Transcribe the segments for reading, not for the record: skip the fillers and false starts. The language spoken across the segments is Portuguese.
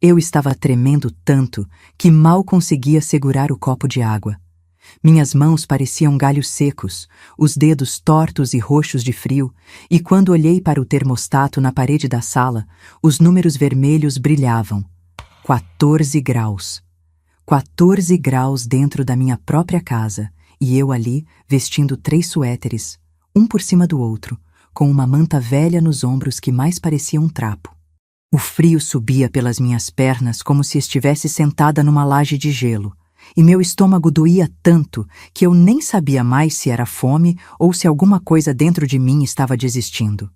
Eu estava tremendo tanto que mal conseguia segurar o copo de água. Minhas mãos pareciam galhos secos, os dedos tortos e roxos de frio, e quando olhei para o termostato na parede da sala, os números vermelhos brilhavam. 14 graus. 14 graus dentro da minha própria casa, e eu ali, vestindo 3 suéteres, um por cima do outro, com uma manta velha nos ombros que mais parecia um trapo. O frio subia pelas minhas pernas como se estivesse sentada numa laje de gelo, e meu estômago doía tanto que eu nem sabia mais se era fome ou se alguma coisa dentro de mim estava desistindo.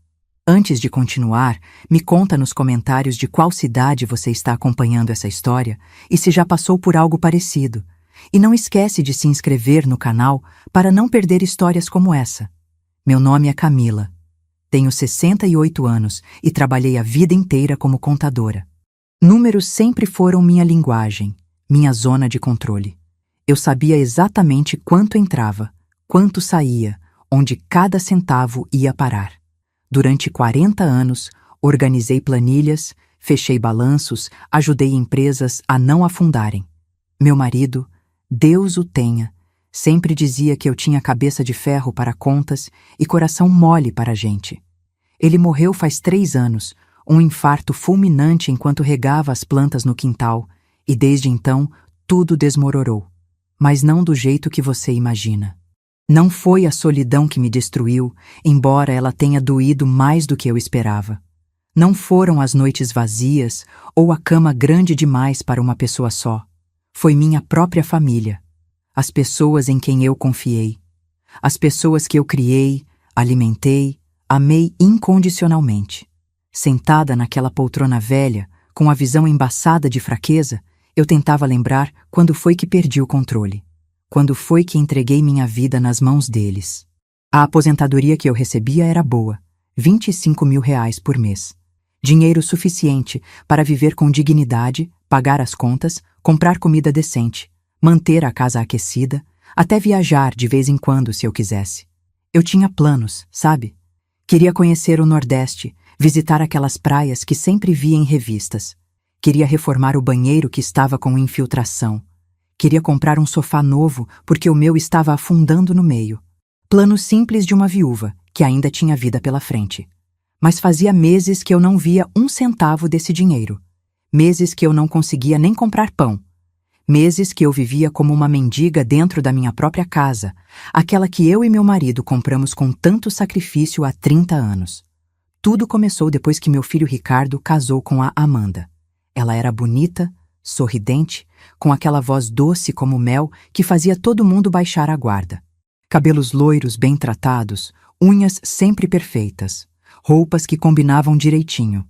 Antes de continuar, me conta nos comentários de qual cidade você está acompanhando essa história e se já passou por algo parecido. E não esquece de se inscrever no canal para não perder histórias como essa. Meu nome é Camila. Tenho 68 anos e trabalhei a vida inteira como contadora. Números sempre foram minha linguagem, minha zona de controle. Eu sabia exatamente quanto entrava, quanto saía, onde cada centavo ia parar. Durante 40 anos, organizei planilhas, fechei balanços, ajudei empresas a não afundarem. Meu marido, Deus o tenha, sempre dizia que eu tinha cabeça de ferro para contas e coração mole para a gente. Ele morreu faz 3 anos, um infarto fulminante enquanto regava as plantas no quintal, e desde então tudo desmororou. Mas não do jeito que você imagina. Não foi a solidão que me destruiu, embora ela tenha doído mais do que eu esperava. Não foram as noites vazias ou a cama grande demais para uma pessoa só. Foi minha própria família. As pessoas em quem eu confiei. As pessoas que eu criei, alimentei, amei incondicionalmente. Sentada naquela poltrona velha, com a visão embaçada de fraqueza, eu tentava lembrar quando foi que perdi o controle. Quando foi que entreguei minha vida nas mãos deles. A aposentadoria que eu recebia era boa, R$ 25 mil por mês. Dinheiro suficiente para viver com dignidade, pagar as contas, comprar comida decente, manter a casa aquecida, até viajar de vez em quando se eu quisesse. Eu tinha planos, sabe? Queria conhecer o Nordeste, visitar aquelas praias que sempre via em revistas. Queria reformar o banheiro que estava com infiltração. Queria comprar um sofá novo porque o meu estava afundando no meio. Planos simples de uma viúva, que ainda tinha vida pela frente. Mas fazia meses que eu não via um centavo desse dinheiro. Meses que eu não conseguia nem comprar pão. Meses que eu vivia como uma mendiga dentro da minha própria casa, aquela que eu e meu marido compramos com tanto sacrifício há 30 anos. Tudo começou depois que meu filho Ricardo casou com a Amanda. Ela era bonita, sorridente, com aquela voz doce como mel que fazia todo mundo baixar a guarda. Cabelos loiros bem tratados, unhas sempre perfeitas, roupas que combinavam direitinho.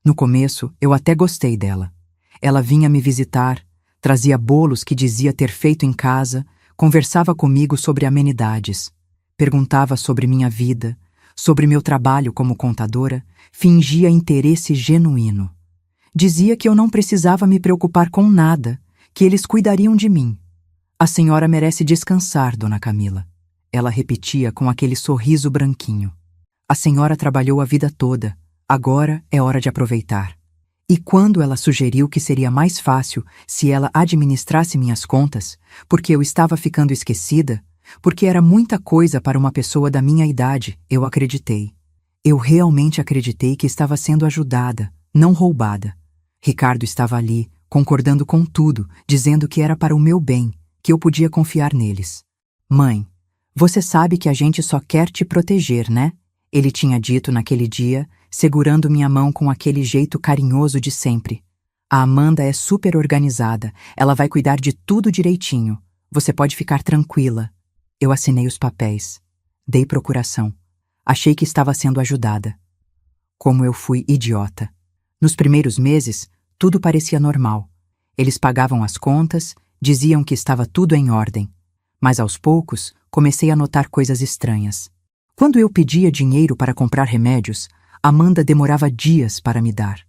No começo, eu até gostei dela. Ela vinha me visitar, trazia bolos que dizia ter feito em casa, conversava comigo sobre amenidades, perguntava sobre minha vida, sobre meu trabalho como contadora, fingia interesse genuíno. Dizia que eu não precisava me preocupar com nada, que eles cuidariam de mim. A senhora merece descansar, dona Camila. Ela repetia com aquele sorriso branquinho. A senhora trabalhou a vida toda, agora é hora de aproveitar. E quando ela sugeriu que seria mais fácil se ela administrasse minhas contas, porque eu estava ficando esquecida, porque era muita coisa para uma pessoa da minha idade, eu acreditei. Eu realmente acreditei que estava sendo ajudada, não roubada. Ricardo estava ali, concordando com tudo, dizendo que era para o meu bem, que eu podia confiar neles. Mãe, você sabe que a gente só quer te proteger, né? Ele tinha dito naquele dia, segurando minha mão com aquele jeito carinhoso de sempre. A Amanda é super organizada, ela vai cuidar de tudo direitinho. Você pode ficar tranquila. Eu assinei os papéis. Dei procuração. Achei que estava sendo ajudada. Como eu fui idiota. Nos primeiros meses, tudo parecia normal. Eles pagavam as contas, diziam que estava tudo em ordem. Mas aos poucos, comecei a notar coisas estranhas. Quando eu pedia dinheiro para comprar remédios, Amanda demorava dias para me dar.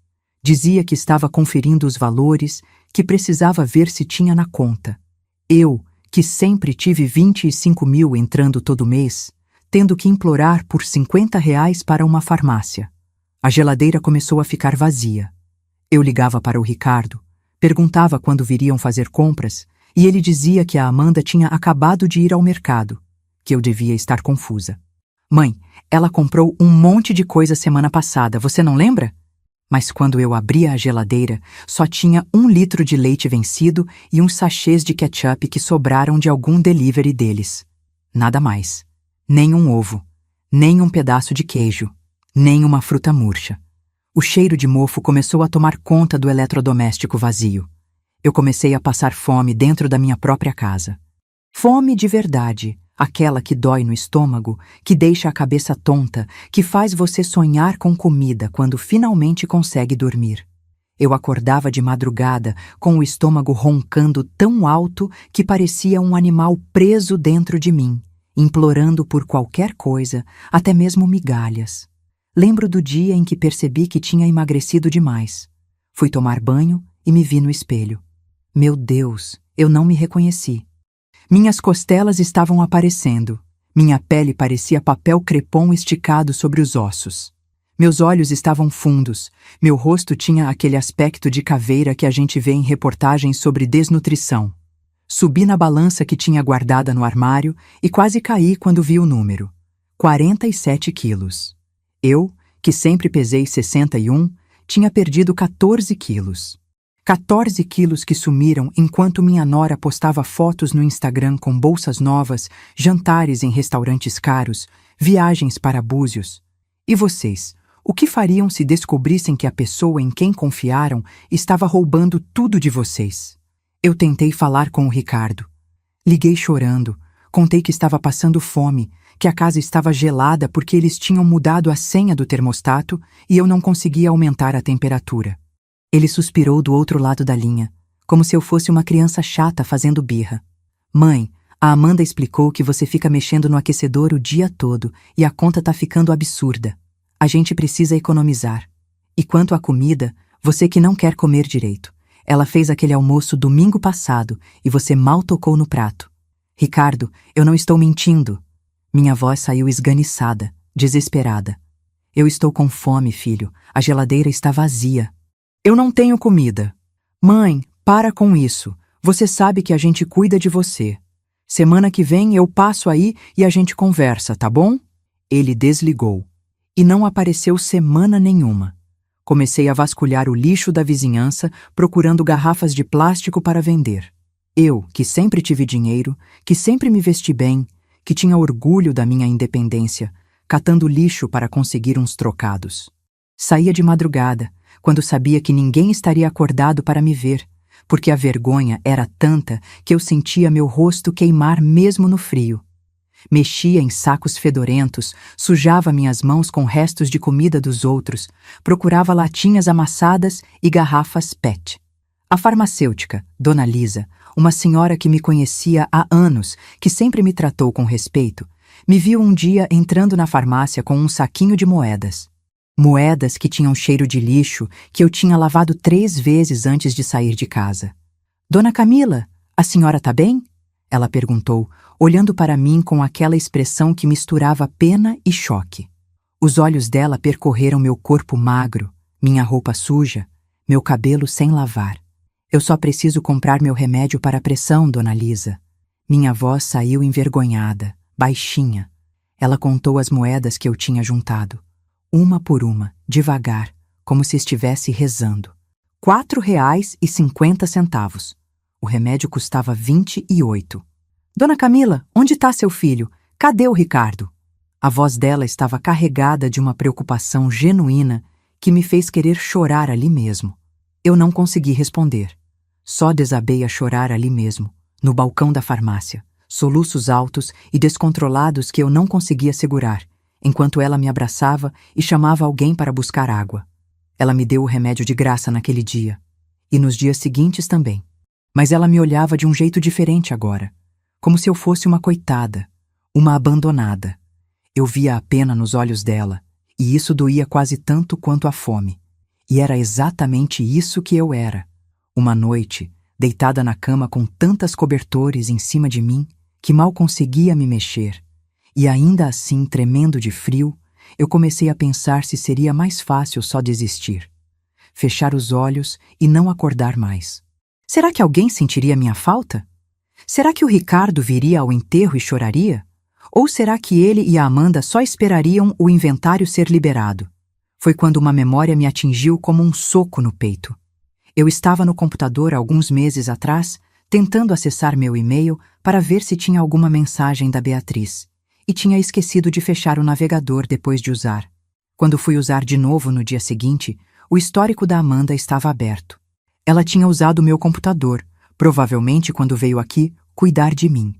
Dizia que estava conferindo os valores, que precisava ver se tinha na conta. Eu, que sempre tive 25 mil entrando todo mês, tendo que implorar por R$ 50 para uma farmácia. A geladeira começou a ficar vazia. Eu ligava para o Ricardo, perguntava quando viriam fazer compras, e ele dizia que a Amanda tinha acabado de ir ao mercado, que eu devia estar confusa. Mãe, ela comprou um monte de coisa semana passada, você não lembra? Mas quando eu abria a geladeira, só tinha 1 litro de leite vencido e uns sachês de ketchup que sobraram de algum delivery deles. Nada mais. Nem um ovo, nem um pedaço de queijo, nem uma fruta murcha. O cheiro de mofo começou a tomar conta do eletrodoméstico vazio. Eu comecei a passar fome dentro da minha própria casa. Fome de verdade, aquela que dói no estômago, que deixa a cabeça tonta, que faz você sonhar com comida quando finalmente consegue dormir. Eu acordava de madrugada com o estômago roncando tão alto que parecia um animal preso dentro de mim, implorando por qualquer coisa, até mesmo migalhas. Lembro do dia em que percebi que tinha emagrecido demais. Fui tomar banho e me vi no espelho. Meu Deus, eu não me reconheci. Minhas costelas estavam aparecendo. Minha pele parecia papel crepom esticado sobre os ossos. Meus olhos estavam fundos. Meu rosto tinha aquele aspecto de caveira que a gente vê em reportagens sobre desnutrição. Subi na balança que tinha guardada no armário e quase caí quando vi o número. 47 quilos. Eu, que sempre pesei 61, tinha perdido 14 quilos. 14 quilos que sumiram enquanto minha nora postava fotos no Instagram com bolsas novas, jantares em restaurantes caros, viagens para Búzios. E vocês, o que fariam se descobrissem que a pessoa em quem confiaram estava roubando tudo de vocês? Eu tentei falar com o Ricardo. Liguei chorando, contei que estava passando fome, que a casa estava gelada porque eles tinham mudado a senha do termostato e eu não conseguia aumentar a temperatura. Ele suspirou do outro lado da linha, como se eu fosse uma criança chata fazendo birra. Mãe, a Amanda explicou que você fica mexendo no aquecedor o dia todo e a conta tá ficando absurda. A gente precisa economizar. E quanto à comida, você que não quer comer direito. Ela fez aquele almoço domingo passado e você mal tocou no prato. Ricardo, eu não estou mentindo. Minha voz saiu esganiçada, desesperada. Eu estou com fome, filho. A geladeira está vazia. Eu não tenho comida. Mãe, para com isso. Você sabe que a gente cuida de você. Semana que vem eu passo aí e a gente conversa, tá bom? Ele desligou. E não apareceu semana nenhuma. Comecei a vasculhar o lixo da vizinhança, procurando garrafas de plástico para vender. Eu, que sempre tive dinheiro, que sempre me vesti bem, que tinha orgulho da minha independência, catando lixo para conseguir uns trocados. Saía de madrugada, quando sabia que ninguém estaria acordado para me ver, porque a vergonha era tanta que eu sentia meu rosto queimar mesmo no frio. Mexia em sacos fedorentos, sujava minhas mãos com restos de comida dos outros, procurava latinhas amassadas e garrafas PET. A farmacêutica, Dona Lisa, uma senhora que me conhecia há anos, que sempre me tratou com respeito, me viu um dia entrando na farmácia com um saquinho de moedas. Moedas que tinham cheiro de lixo que eu tinha lavado 3 vezes antes de sair de casa. Dona Camila, a senhora tá bem? Ela perguntou, olhando para mim com aquela expressão que misturava pena e choque. Os olhos dela percorreram meu corpo magro, minha roupa suja, meu cabelo sem lavar. Eu só preciso comprar meu remédio para a pressão, Dona Lisa. Minha voz saiu envergonhada, baixinha. Ela contou as moedas que eu tinha juntado. Uma por uma, devagar, como se estivesse rezando. R$ 4,50. O remédio custava 28. Dona Camila, onde está seu filho? Cadê o Ricardo? A voz dela estava carregada de uma preocupação genuína que me fez querer chorar ali mesmo. Eu não consegui responder. Só desabei a chorar ali mesmo, no balcão da farmácia, soluços altos e descontrolados que eu não conseguia segurar, enquanto ela me abraçava e chamava alguém para buscar água. Ela me deu o remédio de graça naquele dia, e nos dias seguintes também. Mas ela me olhava de um jeito diferente agora, como se eu fosse uma coitada, uma abandonada. Eu via a pena nos olhos dela, e isso doía quase tanto quanto a fome. E era exatamente isso que eu era. Uma noite, deitada na cama com tantas cobertores em cima de mim, que mal conseguia me mexer. E ainda assim, tremendo de frio, eu comecei a pensar se seria mais fácil só desistir. fechar os olhos e não acordar mais. Será que alguém sentiria minha falta? Será que o Ricardo viria ao enterro e choraria? Ou será que ele e a Amanda só esperariam o inventário ser liberado? Foi quando uma memória me atingiu como um soco no peito. Eu estava no computador alguns meses atrás, tentando acessar meu e-mail para ver se tinha alguma mensagem da Beatriz, e tinha esquecido de fechar o navegador depois de usar. Quando fui usar de novo no dia seguinte, o histórico da Amanda estava aberto. Ela tinha usado o meu computador, provavelmente quando veio aqui cuidar de mim.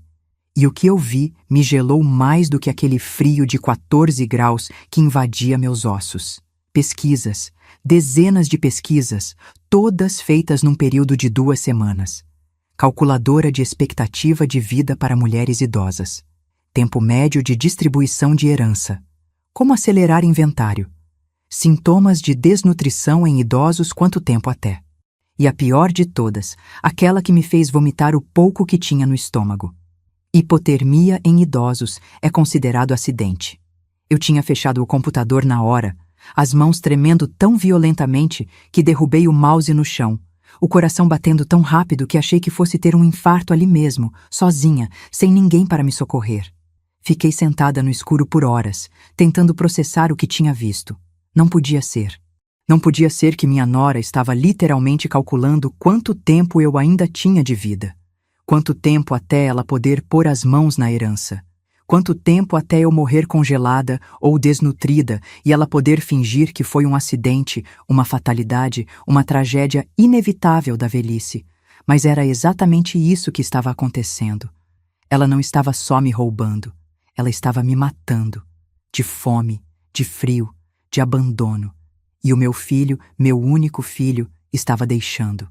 E o que eu vi me gelou mais do que aquele frio de 14 graus que invadia meus ossos. Pesquisas, dezenas de pesquisas, todas feitas num período de 2 semanas. Calculadora de expectativa de vida para mulheres idosas. Tempo médio de distribuição de herança. Como acelerar inventário. Sintomas de desnutrição em idosos, quanto tempo até. E a pior de todas, aquela que me fez vomitar o pouco que tinha no estômago. Hipotermia em idosos é considerado acidente. Eu tinha fechado o computador na hora, as mãos tremendo tão violentamente que derrubei o mouse no chão, o coração batendo tão rápido que achei que fosse ter um infarto ali mesmo, sozinha, sem ninguém para me socorrer. Fiquei sentada no escuro por horas, tentando processar o que tinha visto. Não podia ser. Não podia ser que minha nora estava literalmente calculando quanto tempo eu ainda tinha de vida. Quanto tempo até ela poder pôr as mãos na herança. Quanto tempo até eu morrer congelada ou desnutrida e ela poder fingir que foi um acidente, uma fatalidade, uma tragédia inevitável da velhice. Mas era exatamente isso que estava acontecendo. Ela não estava só me roubando. Ela estava me matando. De fome, de frio, de abandono. E o meu filho, meu único filho, estava deixando.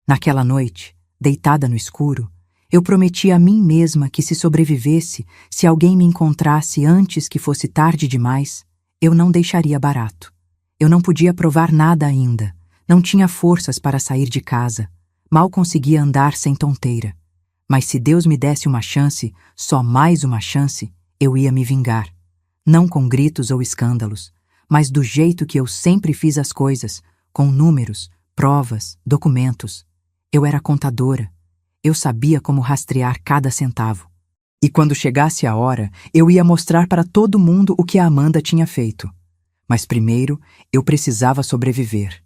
Naquela noite, deitada no escuro, eu prometi a mim mesma que se sobrevivesse, se alguém me encontrasse antes que fosse tarde demais, eu não deixaria barato. Eu não podia provar nada ainda. Não tinha forças para sair de casa. Mal conseguia andar sem tonteira. Mas se Deus me desse uma chance, só mais uma chance, eu ia me vingar. Não com gritos ou escândalos, mas do jeito que eu sempre fiz as coisas, com números, provas, documentos. Eu era contadora. Eu sabia como rastrear cada centavo. E quando chegasse a hora, eu ia mostrar para todo mundo o que a Amanda tinha feito. Mas primeiro, eu precisava sobreviver.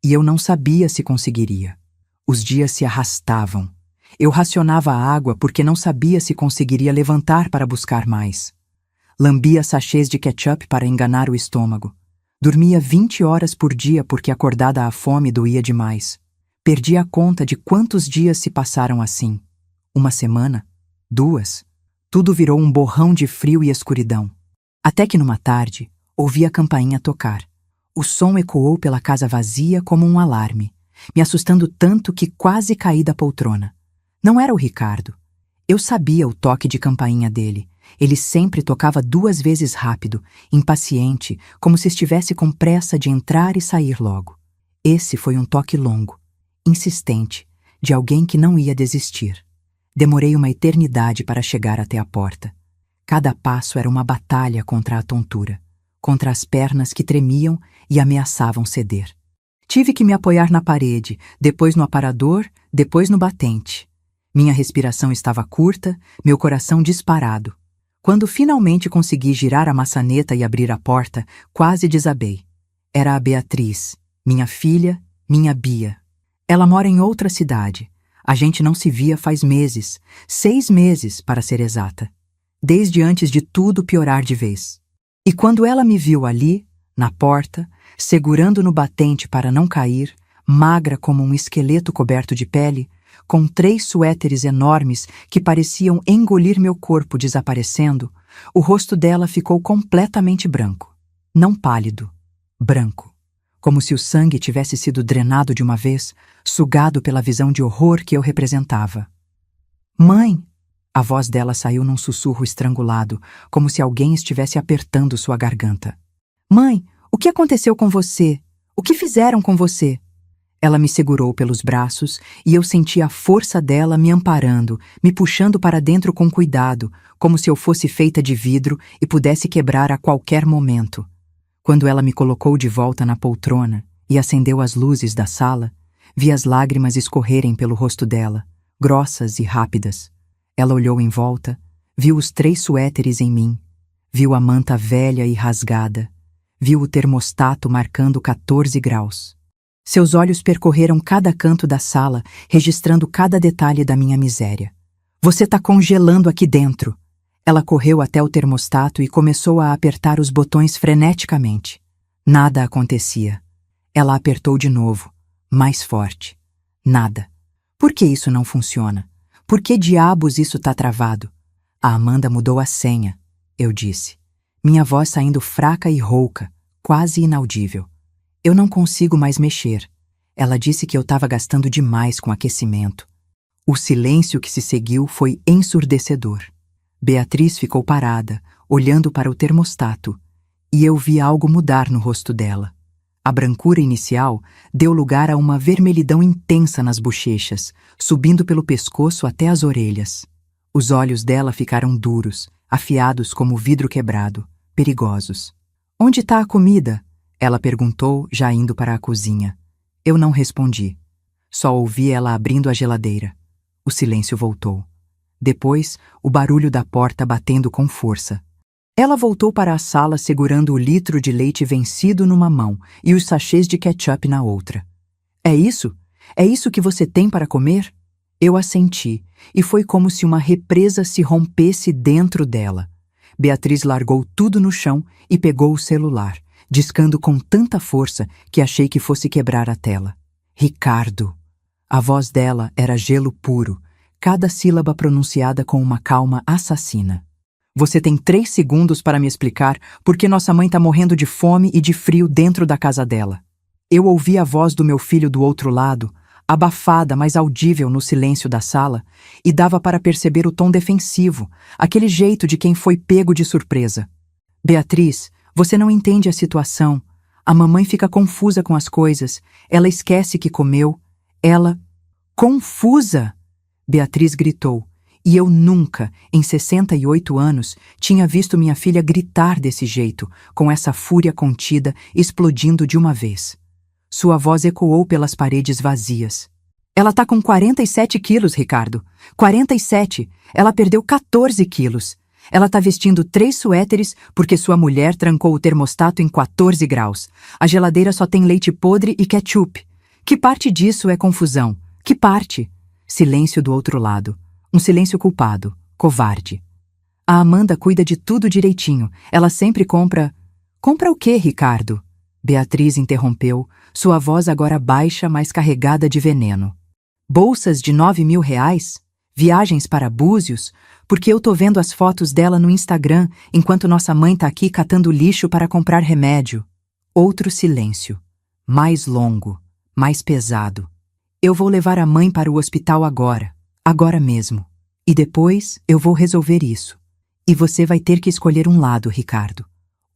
E eu não sabia se conseguiria. Os dias se arrastavam. Eu racionava a água porque não sabia se conseguiria levantar para buscar mais. Lambia sachês de ketchup para enganar o estômago. Dormia 20 horas por dia porque acordada à fome doía demais. Perdi a conta de quantos dias se passaram assim. 1 semana? 2? Tudo virou um borrão de frio e escuridão. Até que numa tarde, ouvi a campainha tocar. O som ecoou pela casa vazia como um alarme, me assustando tanto que quase caí da poltrona. Não era o Ricardo. Eu sabia o toque de campainha dele. Ele sempre tocava 2 vezes rápido, impaciente, como se estivesse com pressa de entrar e sair logo. Esse foi um toque longo, insistente, de alguém que não ia desistir. Demorei uma eternidade para chegar até a porta. Cada passo era uma batalha contra a tontura, contra as pernas que tremiam e ameaçavam ceder. Tive que me apoiar na parede, depois no aparador, depois no batente. Minha respiração estava curta, meu coração disparado. Quando finalmente consegui girar a maçaneta e abrir a porta, quase desabei. Era a Beatriz, minha filha, minha Bia. Ela mora em outra cidade. A gente não se via faz meses, 6 meses, para ser exata. Desde antes de tudo piorar de vez. E quando ela me viu ali, na porta, segurando no batente para não cair, magra como um esqueleto coberto de pele, com 3 suéteres enormes que pareciam engolir meu corpo desaparecendo, o rosto dela ficou completamente branco. Não pálido, branco. Como se o sangue tivesse sido drenado de uma vez, sugado pela visão de horror que eu representava. "Mãe!" A voz dela saiu num sussurro estrangulado, como se alguém estivesse apertando sua garganta. "Mãe, o que aconteceu com você? O que fizeram com você?" Ela me segurou pelos braços e eu senti a força dela me amparando, me puxando para dentro com cuidado, como se eu fosse feita de vidro e pudesse quebrar a qualquer momento. Quando ela me colocou de volta na poltrona, e acendeu as luzes da sala, vi as lágrimas escorrerem pelo rosto dela, grossas e rápidas. Ela olhou em volta, viu os 3 suéteres em mim, viu a manta velha e rasgada, viu o termostato marcando 14 graus. Seus olhos percorreram cada canto da sala, registrando cada detalhe da minha miséria. Você tá congelando aqui dentro. Ela correu até o termostato e começou a apertar os botões freneticamente. Nada acontecia. Ela apertou de novo, mais forte. Nada. Por que isso não funciona? Por que diabos isso tá travado? A Amanda mudou a senha, eu disse. Minha voz saindo fraca e rouca, quase inaudível. Eu não consigo mais mexer. Ela disse que eu estava gastando demais com aquecimento. O silêncio que se seguiu foi ensurdecedor. Beatriz ficou parada, olhando para o termostato, e eu vi algo mudar no rosto dela. A brancura inicial deu lugar a uma vermelhidão intensa nas bochechas, subindo pelo pescoço até as orelhas. Os olhos dela ficaram duros, afiados como vidro quebrado, perigosos. Onde está a comida? Ela perguntou, já indo para a cozinha. Eu não respondi. Só ouvi ela abrindo a geladeira. O silêncio voltou. Depois, o barulho da porta batendo com força. Ela voltou para a sala segurando o litro de leite vencido numa mão e os sachês de ketchup na outra. É isso? É isso que você tem para comer? Eu assenti, e foi como se uma represa se rompesse dentro dela. Beatriz largou tudo no chão e pegou o celular, discando com tanta força que achei que fosse quebrar a tela. Ricardo. A voz dela era gelo puro, cada sílaba pronunciada com uma calma assassina. Você tem 3 segundos para me explicar por que nossa mãe está morrendo de fome e de frio dentro da casa dela. Eu ouvi a voz do meu filho do outro lado, abafada, mas audível no silêncio da sala, e dava para perceber o tom defensivo, aquele jeito de quem foi pego de surpresa. Beatriz, você não entende a situação. A mamãe fica confusa com as coisas. Ela esquece que comeu. Ela... Confusa! Beatriz gritou. E eu nunca, em 68 anos, tinha visto minha filha gritar desse jeito, com essa fúria contida, explodindo de uma vez. Sua voz ecoou pelas paredes vazias. Ela tá com 47 quilos, Ricardo. 47! Ela perdeu 14 quilos. Ela tá vestindo 3 suéteres porque sua mulher trancou o termostato em 14 graus. A geladeira só tem leite podre e ketchup. Que parte disso é confusão? Que parte? Silêncio do outro lado. Um silêncio culpado, covarde. A Amanda cuida de tudo direitinho. Ela sempre compra... Compra o quê, Ricardo? Beatriz interrompeu, sua voz agora baixa, mas carregada de veneno. Bolsas de 9.000 reais? Viagens para Búzios? Porque eu tô vendo as fotos dela no Instagram, enquanto nossa mãe tá aqui catando lixo para comprar remédio. Outro silêncio. Mais longo, mais pesado. Eu vou levar a mãe para o hospital agora. Agora mesmo. E depois eu vou resolver isso. E você vai ter que escolher um lado, Ricardo.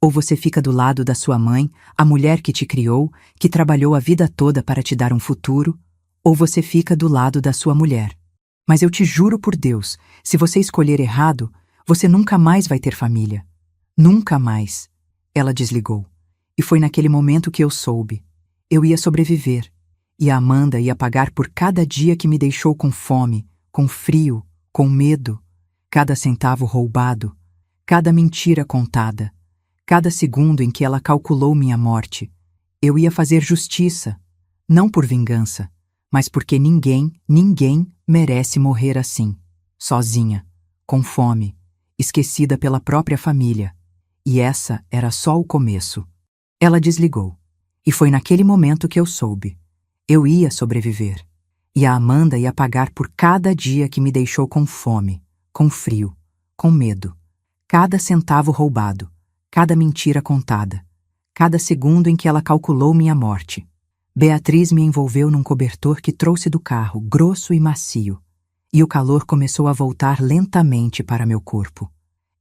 Ou você fica do lado da sua mãe, a mulher que te criou, que trabalhou a vida toda para te dar um futuro, ou você fica do lado da sua mulher. Mas eu te juro por Deus, se você escolher errado, você nunca mais vai ter família. Nunca mais. Ela desligou. E foi naquele momento que eu soube. Eu ia sobreviver. E a Amanda ia pagar por cada dia que me deixou com fome, com frio, com medo, cada centavo roubado, cada mentira contada, cada segundo em que ela calculou minha morte. Eu ia fazer justiça, não por vingança, mas porque ninguém merece morrer assim, sozinha, com fome, esquecida pela própria família. E essa era só o começo. Ela desligou. E foi naquele momento que eu soube. Eu ia sobreviver. E a Amanda ia pagar por cada dia que me deixou com fome, com frio, com medo. Cada centavo roubado, cada mentira contada, cada segundo em que ela calculou minha morte. Beatriz me envolveu num cobertor que trouxe do carro, grosso e macio, e o calor começou a voltar lentamente para meu corpo.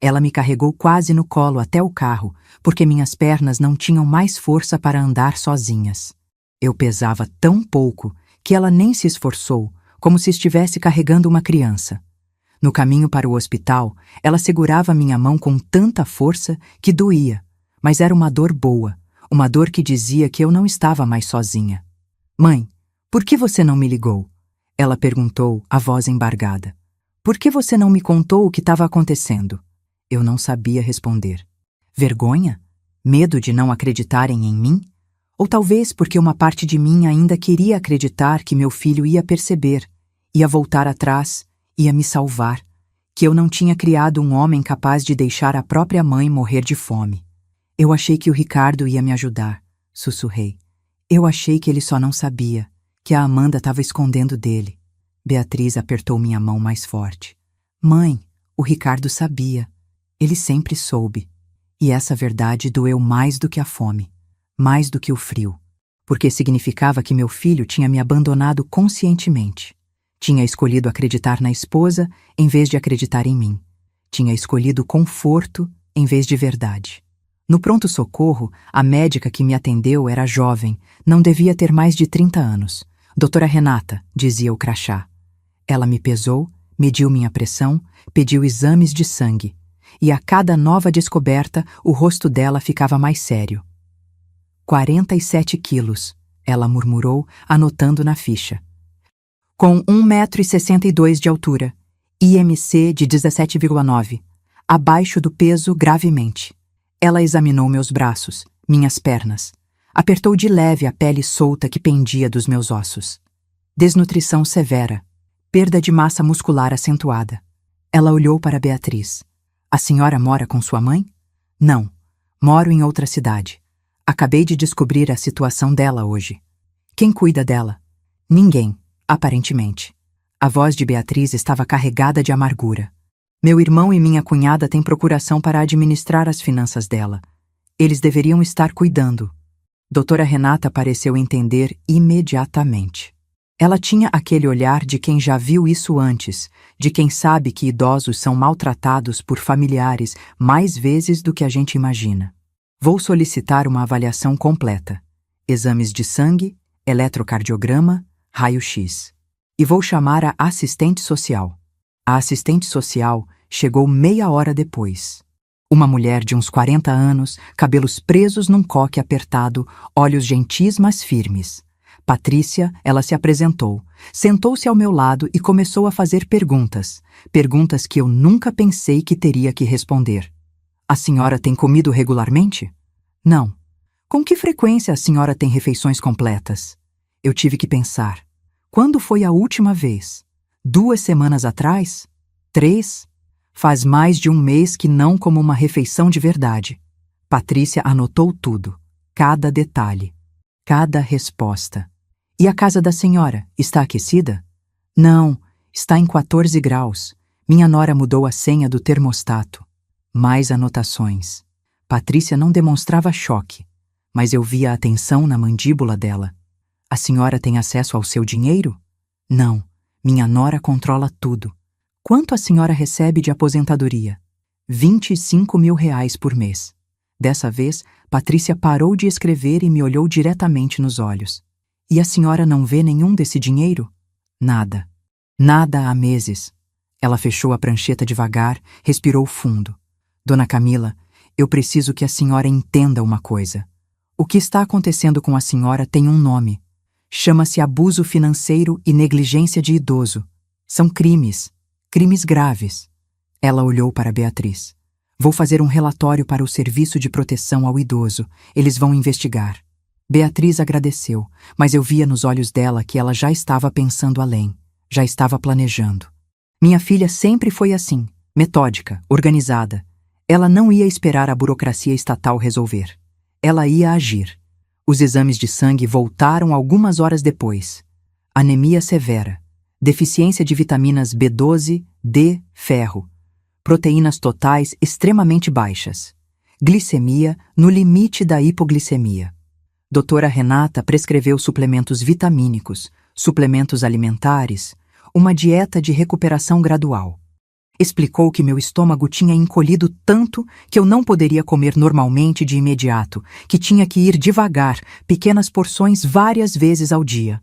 Ela me carregou quase no colo até o carro, porque minhas pernas não tinham mais força para andar sozinhas. Eu pesava tão pouco que ela nem se esforçou, como se estivesse carregando uma criança. No caminho para o hospital, ela segurava minha mão com tanta força que doía, mas era uma dor boa, uma dor que dizia que eu não estava mais sozinha. Mãe, por que você não me ligou? Ela perguntou, a voz embargada. Por que você não me contou o que estava acontecendo? Eu não sabia responder. Vergonha? Medo de não acreditarem em mim? Ou talvez porque uma parte de mim ainda queria acreditar que meu filho ia perceber, ia voltar atrás, ia me salvar, que eu não tinha criado um homem capaz de deixar a própria mãe morrer de fome. Eu achei que o Ricardo ia me ajudar, sussurrei. Eu achei que ele só não sabia, que a Amanda estava escondendo dele. Beatriz apertou minha mão mais forte. Mãe, o Ricardo sabia. Ele sempre soube. E essa verdade doeu mais do que a fome, mais do que o frio, porque significava que meu filho tinha me abandonado conscientemente. Tinha escolhido acreditar na esposa em vez de acreditar em mim. Tinha escolhido conforto em vez de verdade. No pronto-socorro, a médica que me atendeu era jovem, não devia ter mais de 30 anos. Doutora Renata, dizia o crachá. Ela me pesou, mediu minha pressão, pediu exames de sangue. E a cada nova descoberta, o rosto dela ficava mais sério. 47 quilos, ela murmurou, anotando na ficha. Com 1,62 m de altura, IMC de 17,9, abaixo do peso gravemente. Ela examinou meus braços, minhas pernas. Apertou de leve a pele solta que pendia dos meus ossos. Desnutrição severa. Perda de massa muscular acentuada. Ela olhou para Beatriz. A senhora mora com sua mãe? Não. Moro em outra cidade. Acabei de descobrir a situação dela hoje. Quem cuida dela? Ninguém, aparentemente. A voz de Beatriz estava carregada de amargura. Meu irmão e minha cunhada têm procuração para administrar as finanças dela. Eles deveriam estar cuidando. Doutora Renata pareceu entender imediatamente. Ela tinha aquele olhar de quem já viu isso antes, de quem sabe que idosos são maltratados por familiares mais vezes do que a gente imagina. Vou solicitar uma avaliação completa. Exames de sangue, eletrocardiograma, raio-x. E vou chamar a assistente social. A assistente social chegou meia hora depois. Uma mulher de uns 40 anos, cabelos presos num coque apertado, olhos gentis mas firmes. Patrícia, ela se apresentou, sentou-se ao meu lado e começou a fazer perguntas. Perguntas que eu nunca pensei que teria que responder. A senhora tem comido regularmente? Não. Com que frequência a senhora tem refeições completas? Eu tive que pensar. Quando foi a última vez? 2 semanas atrás? 3? Faz mais de 1 mês que não como uma refeição de verdade. Patrícia anotou tudo, cada detalhe, cada resposta. E a casa da senhora, está aquecida? Não, está em 14 graus. Minha nora mudou a senha do termostato. Mais anotações. Patrícia não demonstrava choque, mas eu via a tensão na mandíbula dela. A senhora tem acesso ao seu dinheiro? Não, minha nora controla tudo. Quanto a senhora recebe de aposentadoria? 25 mil reais por mês. Dessa vez, Patrícia parou de escrever e me olhou diretamente nos olhos. E a senhora não vê nenhum desse dinheiro? Nada. Nada há meses. Ela fechou a prancheta devagar, respirou fundo. Dona Camila, eu preciso que a senhora entenda uma coisa. O que está acontecendo com a senhora tem um nome. Chama-se abuso financeiro e negligência de idoso. São crimes. Crimes graves. Ela olhou para Beatriz. Vou fazer um relatório para o Serviço de Proteção ao Idoso. Eles vão investigar. Beatriz agradeceu, mas eu via nos olhos dela que ela já estava pensando além, já estava planejando. Minha filha sempre foi assim, metódica, organizada. Ela não ia esperar a burocracia estatal resolver. Ela ia agir. Os exames de sangue voltaram algumas horas depois. Anemia severa. Deficiência de vitaminas B12, D, ferro. Proteínas totais extremamente baixas. Glicemia no limite da hipoglicemia. Doutora Renata prescreveu suplementos vitamínicos, suplementos alimentares, uma dieta de recuperação gradual. Explicou que meu estômago tinha encolhido tanto que eu não poderia comer normalmente de imediato, que tinha que ir devagar, pequenas porções várias vezes ao dia.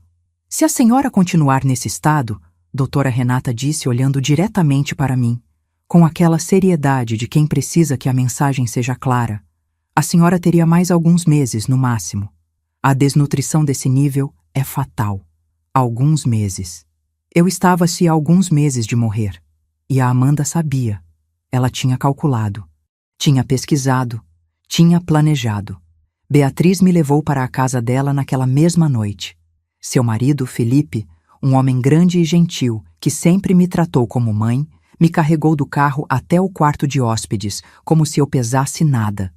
Se a senhora continuar nesse estado, doutora Renata disse olhando diretamente para mim, com aquela seriedade de quem precisa que a mensagem seja clara, A senhora teria mais alguns meses, no máximo. A desnutrição desse nível é fatal. Alguns meses. Eu estava-se há alguns meses de morrer. E a Amanda sabia. Ela tinha calculado. Tinha pesquisado. Tinha planejado. Beatriz me levou para a casa dela naquela mesma noite. Seu marido, Felipe, um homem grande e gentil, que sempre me tratou como mãe, me carregou do carro até o quarto de hóspedes, como se eu pesasse nada.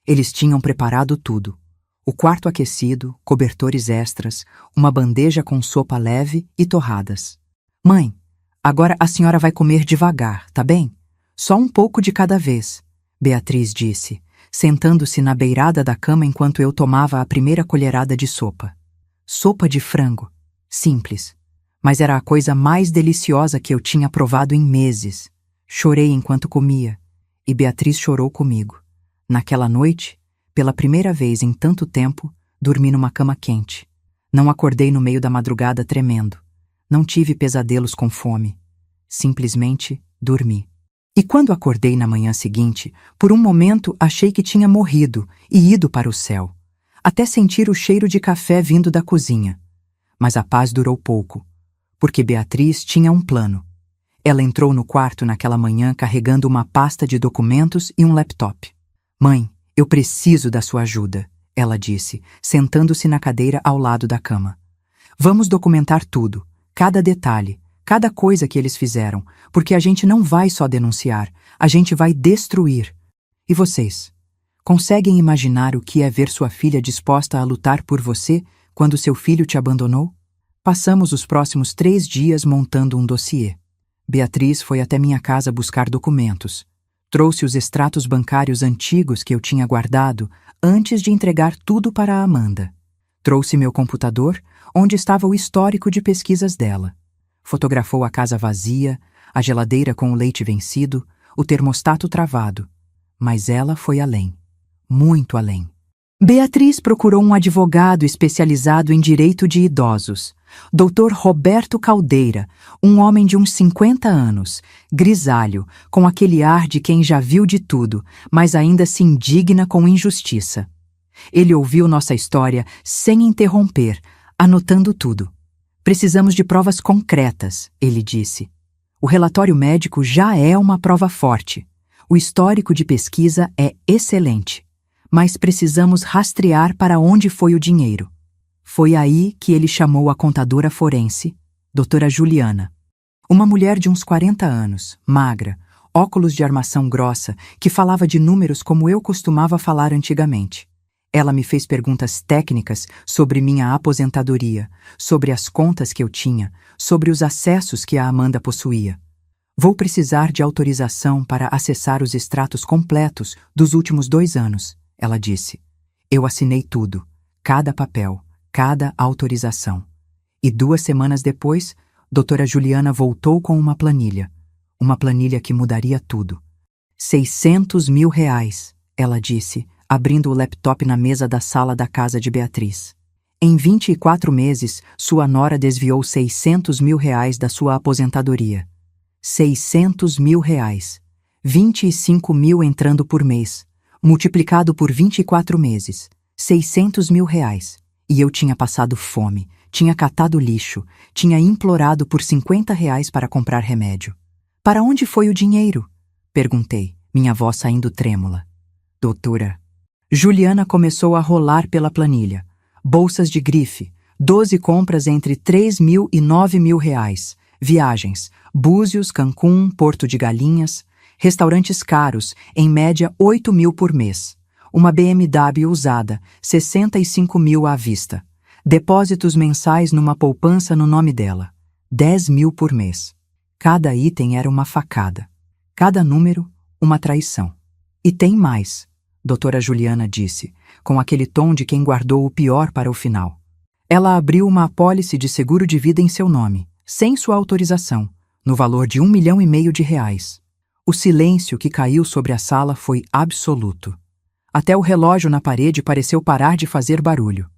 Eles tinham preparado tudo. O quarto aquecido, cobertores extras, uma bandeja com sopa leve e torradas. Mãe, agora a senhora vai comer devagar, tá bem? Só um pouco de cada vez, Beatriz disse, sentando-se na beirada da cama enquanto eu tomava a primeira colherada de sopa. Sopa de frango. Simples. Mas era a coisa mais deliciosa que eu tinha provado em meses. Chorei enquanto comia, e Beatriz chorou comigo. Naquela noite, pela primeira vez em tanto tempo, dormi numa cama quente. Não acordei no meio da madrugada tremendo. Não tive pesadelos com fome. Simplesmente dormi. E quando acordei na manhã seguinte, por um momento achei que tinha morrido e ido para o céu, até sentir o cheiro de café vindo da cozinha. Mas a paz durou pouco, porque Beatriz tinha um plano. Ela entrou no quarto naquela manhã carregando uma pasta de documentos e um laptop. Mãe, eu preciso da sua ajuda, ela disse, sentando-se na cadeira ao lado da cama. Vamos documentar tudo, cada detalhe, cada coisa que eles fizeram, porque a gente não vai só denunciar, a gente vai destruir. E vocês? Conseguem imaginar o que é ver sua filha disposta a lutar por você quando seu filho te abandonou? Passamos os próximos 3 dias montando um dossiê. Beatriz foi até minha casa buscar documentos. Trouxe os extratos bancários antigos que eu tinha guardado antes de entregar tudo para a Amanda. Trouxe meu computador, onde estava o histórico de pesquisas dela. Fotografou a casa vazia, a geladeira com o leite vencido, o termostato travado. Mas ela foi além. Muito além. Beatriz procurou um advogado especializado em direito de idosos, Dr. Roberto Caldeira, um homem de uns 50 anos, grisalho, com aquele ar de quem já viu de tudo, mas ainda se indigna com injustiça. Ele ouviu nossa história sem interromper, anotando tudo. Precisamos de provas concretas, ele disse. O relatório médico já é uma prova forte. O histórico de pesquisa é excelente. Mas precisamos rastrear para onde foi o dinheiro. Foi aí que ele chamou a contadora forense, doutora Juliana. Uma mulher de uns 40 anos, magra, óculos de armação grossa, que falava de números como eu costumava falar antigamente. Ela me fez perguntas técnicas sobre minha aposentadoria, sobre as contas que eu tinha, sobre os acessos que a Amanda possuía. Vou precisar de autorização para acessar os extratos completos dos últimos 2 anos, ela disse. Eu assinei tudo, cada papel, cada autorização. E 2 semanas depois, doutora Juliana voltou com uma planilha que mudaria tudo. 600 mil reais, ela disse, abrindo o laptop na mesa da sala da casa de Beatriz. Em 24 meses, sua nora desviou 600 mil reais da sua aposentadoria. 600 mil reais. 25 mil entrando por mês. Multiplicado por 24 meses. 600 mil reais. E eu tinha passado fome, tinha catado lixo, tinha implorado por 50 reais para comprar remédio. Para onde foi o dinheiro? Perguntei, minha voz saindo trêmula. Doutora. Juliana começou a rolar pela planilha. Bolsas de grife, 12 compras entre 3 mil e 9 mil reais. Viagens, Búzios, Cancún, Porto de Galinhas. Restaurantes caros, em média 8 mil por mês. Uma BMW usada, 65 mil à vista. Depósitos mensais numa poupança no nome dela. 10 mil por mês. Cada item era uma facada. Cada número, uma traição. E tem mais, doutora Juliana disse, com aquele tom de quem guardou o pior para o final. Ela abriu uma apólice de seguro de vida em seu nome, sem sua autorização, no valor de 1,5 milhão de reais. O silêncio que caiu sobre a sala foi absoluto. Até o relógio na parede pareceu parar de fazer barulho.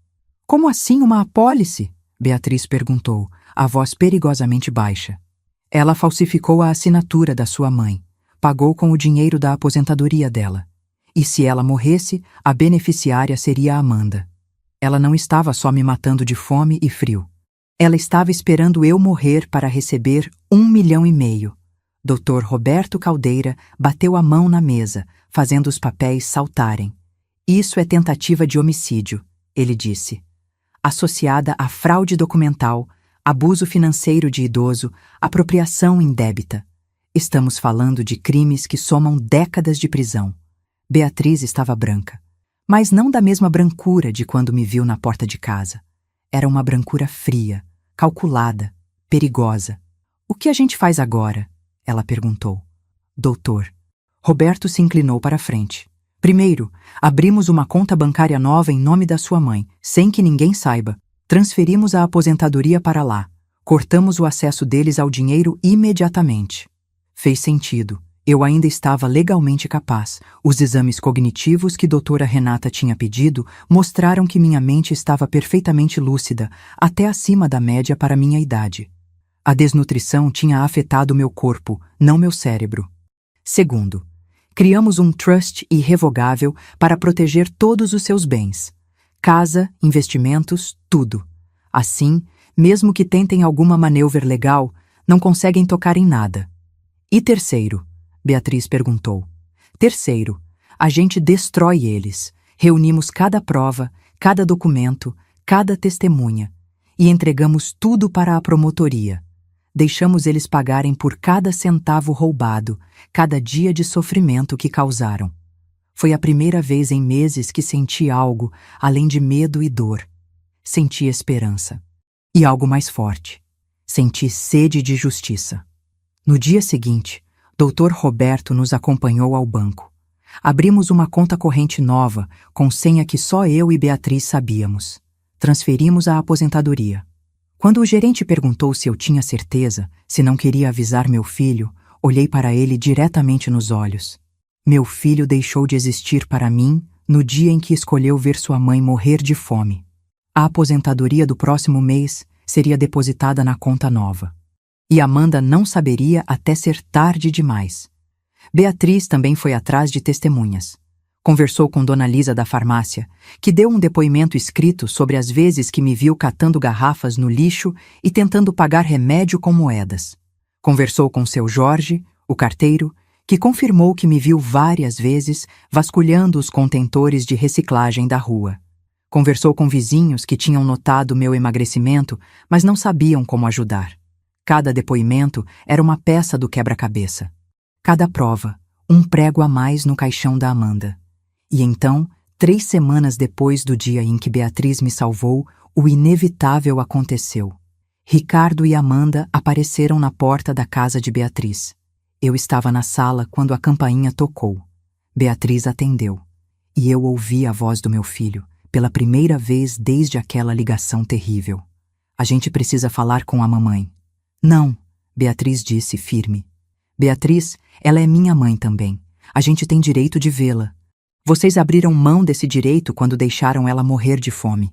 Como assim uma apólice? Beatriz perguntou, a voz perigosamente baixa. Ela falsificou a assinatura da sua mãe, pagou com o dinheiro da aposentadoria dela. E se ela morresse, a beneficiária seria a Amanda. Ela não estava só me matando de fome e frio. Ela estava esperando eu morrer para receber 1,5 milhão. Dr. Roberto Caldeira bateu a mão na mesa, fazendo os papéis saltarem. Isso é tentativa de homicídio, ele disse. Associada a fraude documental, abuso financeiro de idoso, apropriação indébita. Estamos falando de crimes que somam décadas de prisão. Beatriz estava branca, mas não da mesma brancura de quando me viu na porta de casa. Era uma brancura fria, calculada, perigosa. O que a gente faz agora? Ela perguntou. Doutor. Roberto se inclinou para a frente. Primeiro, abrimos uma conta bancária nova em nome da sua mãe, sem que ninguém saiba. Transferimos a aposentadoria para lá. Cortamos o acesso deles ao dinheiro imediatamente. Fez sentido. Eu ainda estava legalmente capaz. Os exames cognitivos que doutora Renata tinha pedido mostraram que minha mente estava perfeitamente lúcida, até acima da média para minha idade. A desnutrição tinha afetado meu corpo, não meu cérebro. Segundo, criamos um trust irrevogável para proteger todos os seus bens. Casa, investimentos, tudo. Assim, mesmo que tentem alguma maneuver legal, não conseguem tocar em nada. E terceiro? Beatriz perguntou. Terceiro, a gente destrói eles. Reunimos cada prova, cada documento, cada testemunha e entregamos tudo para a promotoria. Deixamos eles pagarem por cada centavo roubado, cada dia de sofrimento que causaram. Foi a primeira vez em meses que senti algo além de medo e dor. Senti esperança. E algo mais forte. Senti sede de justiça. No dia seguinte, Dr. Roberto nos acompanhou ao banco. Abrimos uma conta corrente nova, com senha que só eu e Beatriz sabíamos. Transferimos a aposentadoria. Quando o gerente perguntou se eu tinha certeza, se não queria avisar meu filho, olhei para ele diretamente nos olhos. Meu filho deixou de existir para mim no dia em que escolheu ver sua mãe morrer de fome. A aposentadoria do próximo mês seria depositada na conta nova. E Amanda não saberia até ser tarde demais. Beatriz também foi atrás de testemunhas. Conversou com Dona Lisa da farmácia, que deu um depoimento escrito sobre as vezes que me viu catando garrafas no lixo e tentando pagar remédio com moedas. Conversou com seu Jorge, o carteiro, que confirmou que me viu várias vezes vasculhando os contentores de reciclagem da rua. Conversou com vizinhos que tinham notado meu emagrecimento, mas não sabiam como ajudar. Cada depoimento era uma peça do quebra-cabeça. Cada prova, um prego a mais no caixão da Amanda. E então, 3 semanas depois do dia em que Beatriz me salvou, o inevitável aconteceu. Ricardo e Amanda apareceram na porta da casa de Beatriz. Eu estava na sala quando a campainha tocou. Beatriz atendeu. E eu ouvi a voz do meu filho, pela primeira vez desde aquela ligação terrível. A gente precisa falar com a mamãe. Não, Beatriz disse firme. Beatriz, ela é minha mãe também. A gente tem direito de vê-la. Vocês abriram mão desse direito quando deixaram ela morrer de fome.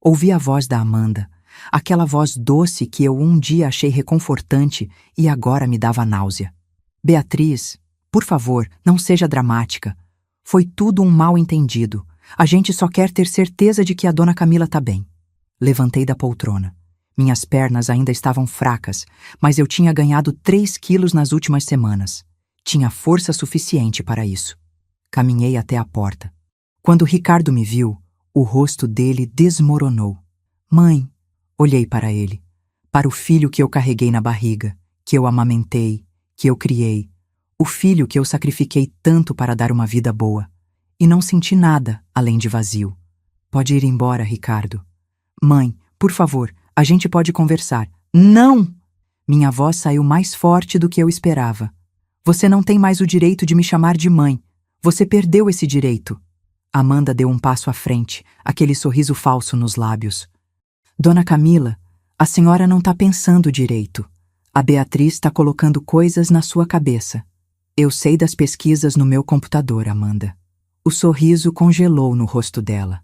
Ouvi a voz da Amanda, aquela voz doce que eu um dia achei reconfortante e agora me dava náusea. Beatriz, por favor, não seja dramática. Foi tudo um mal-entendido. A gente só quer ter certeza de que a dona Camila tá bem. Levantei da poltrona. Minhas pernas ainda estavam fracas, mas eu tinha ganhado 3 quilos nas últimas semanas. Tinha força suficiente para isso. Caminhei até a porta. Quando Ricardo me viu, o rosto dele desmoronou. Mãe, olhei para ele. Para o filho que eu carreguei na barriga, que eu amamentei, que eu criei. O filho que eu sacrifiquei tanto para dar uma vida boa. E não senti nada além de vazio. Pode ir embora, Ricardo. Mãe, por favor, a gente pode conversar. Não! Minha voz saiu mais forte do que eu esperava. Você não tem mais o direito de me chamar de mãe. Você perdeu esse direito. Amanda deu um passo à frente, aquele sorriso falso nos lábios. Dona Camila, a senhora não está pensando direito. A Beatriz está colocando coisas na sua cabeça. Eu sei das pesquisas no meu computador, Amanda. O sorriso congelou no rosto dela.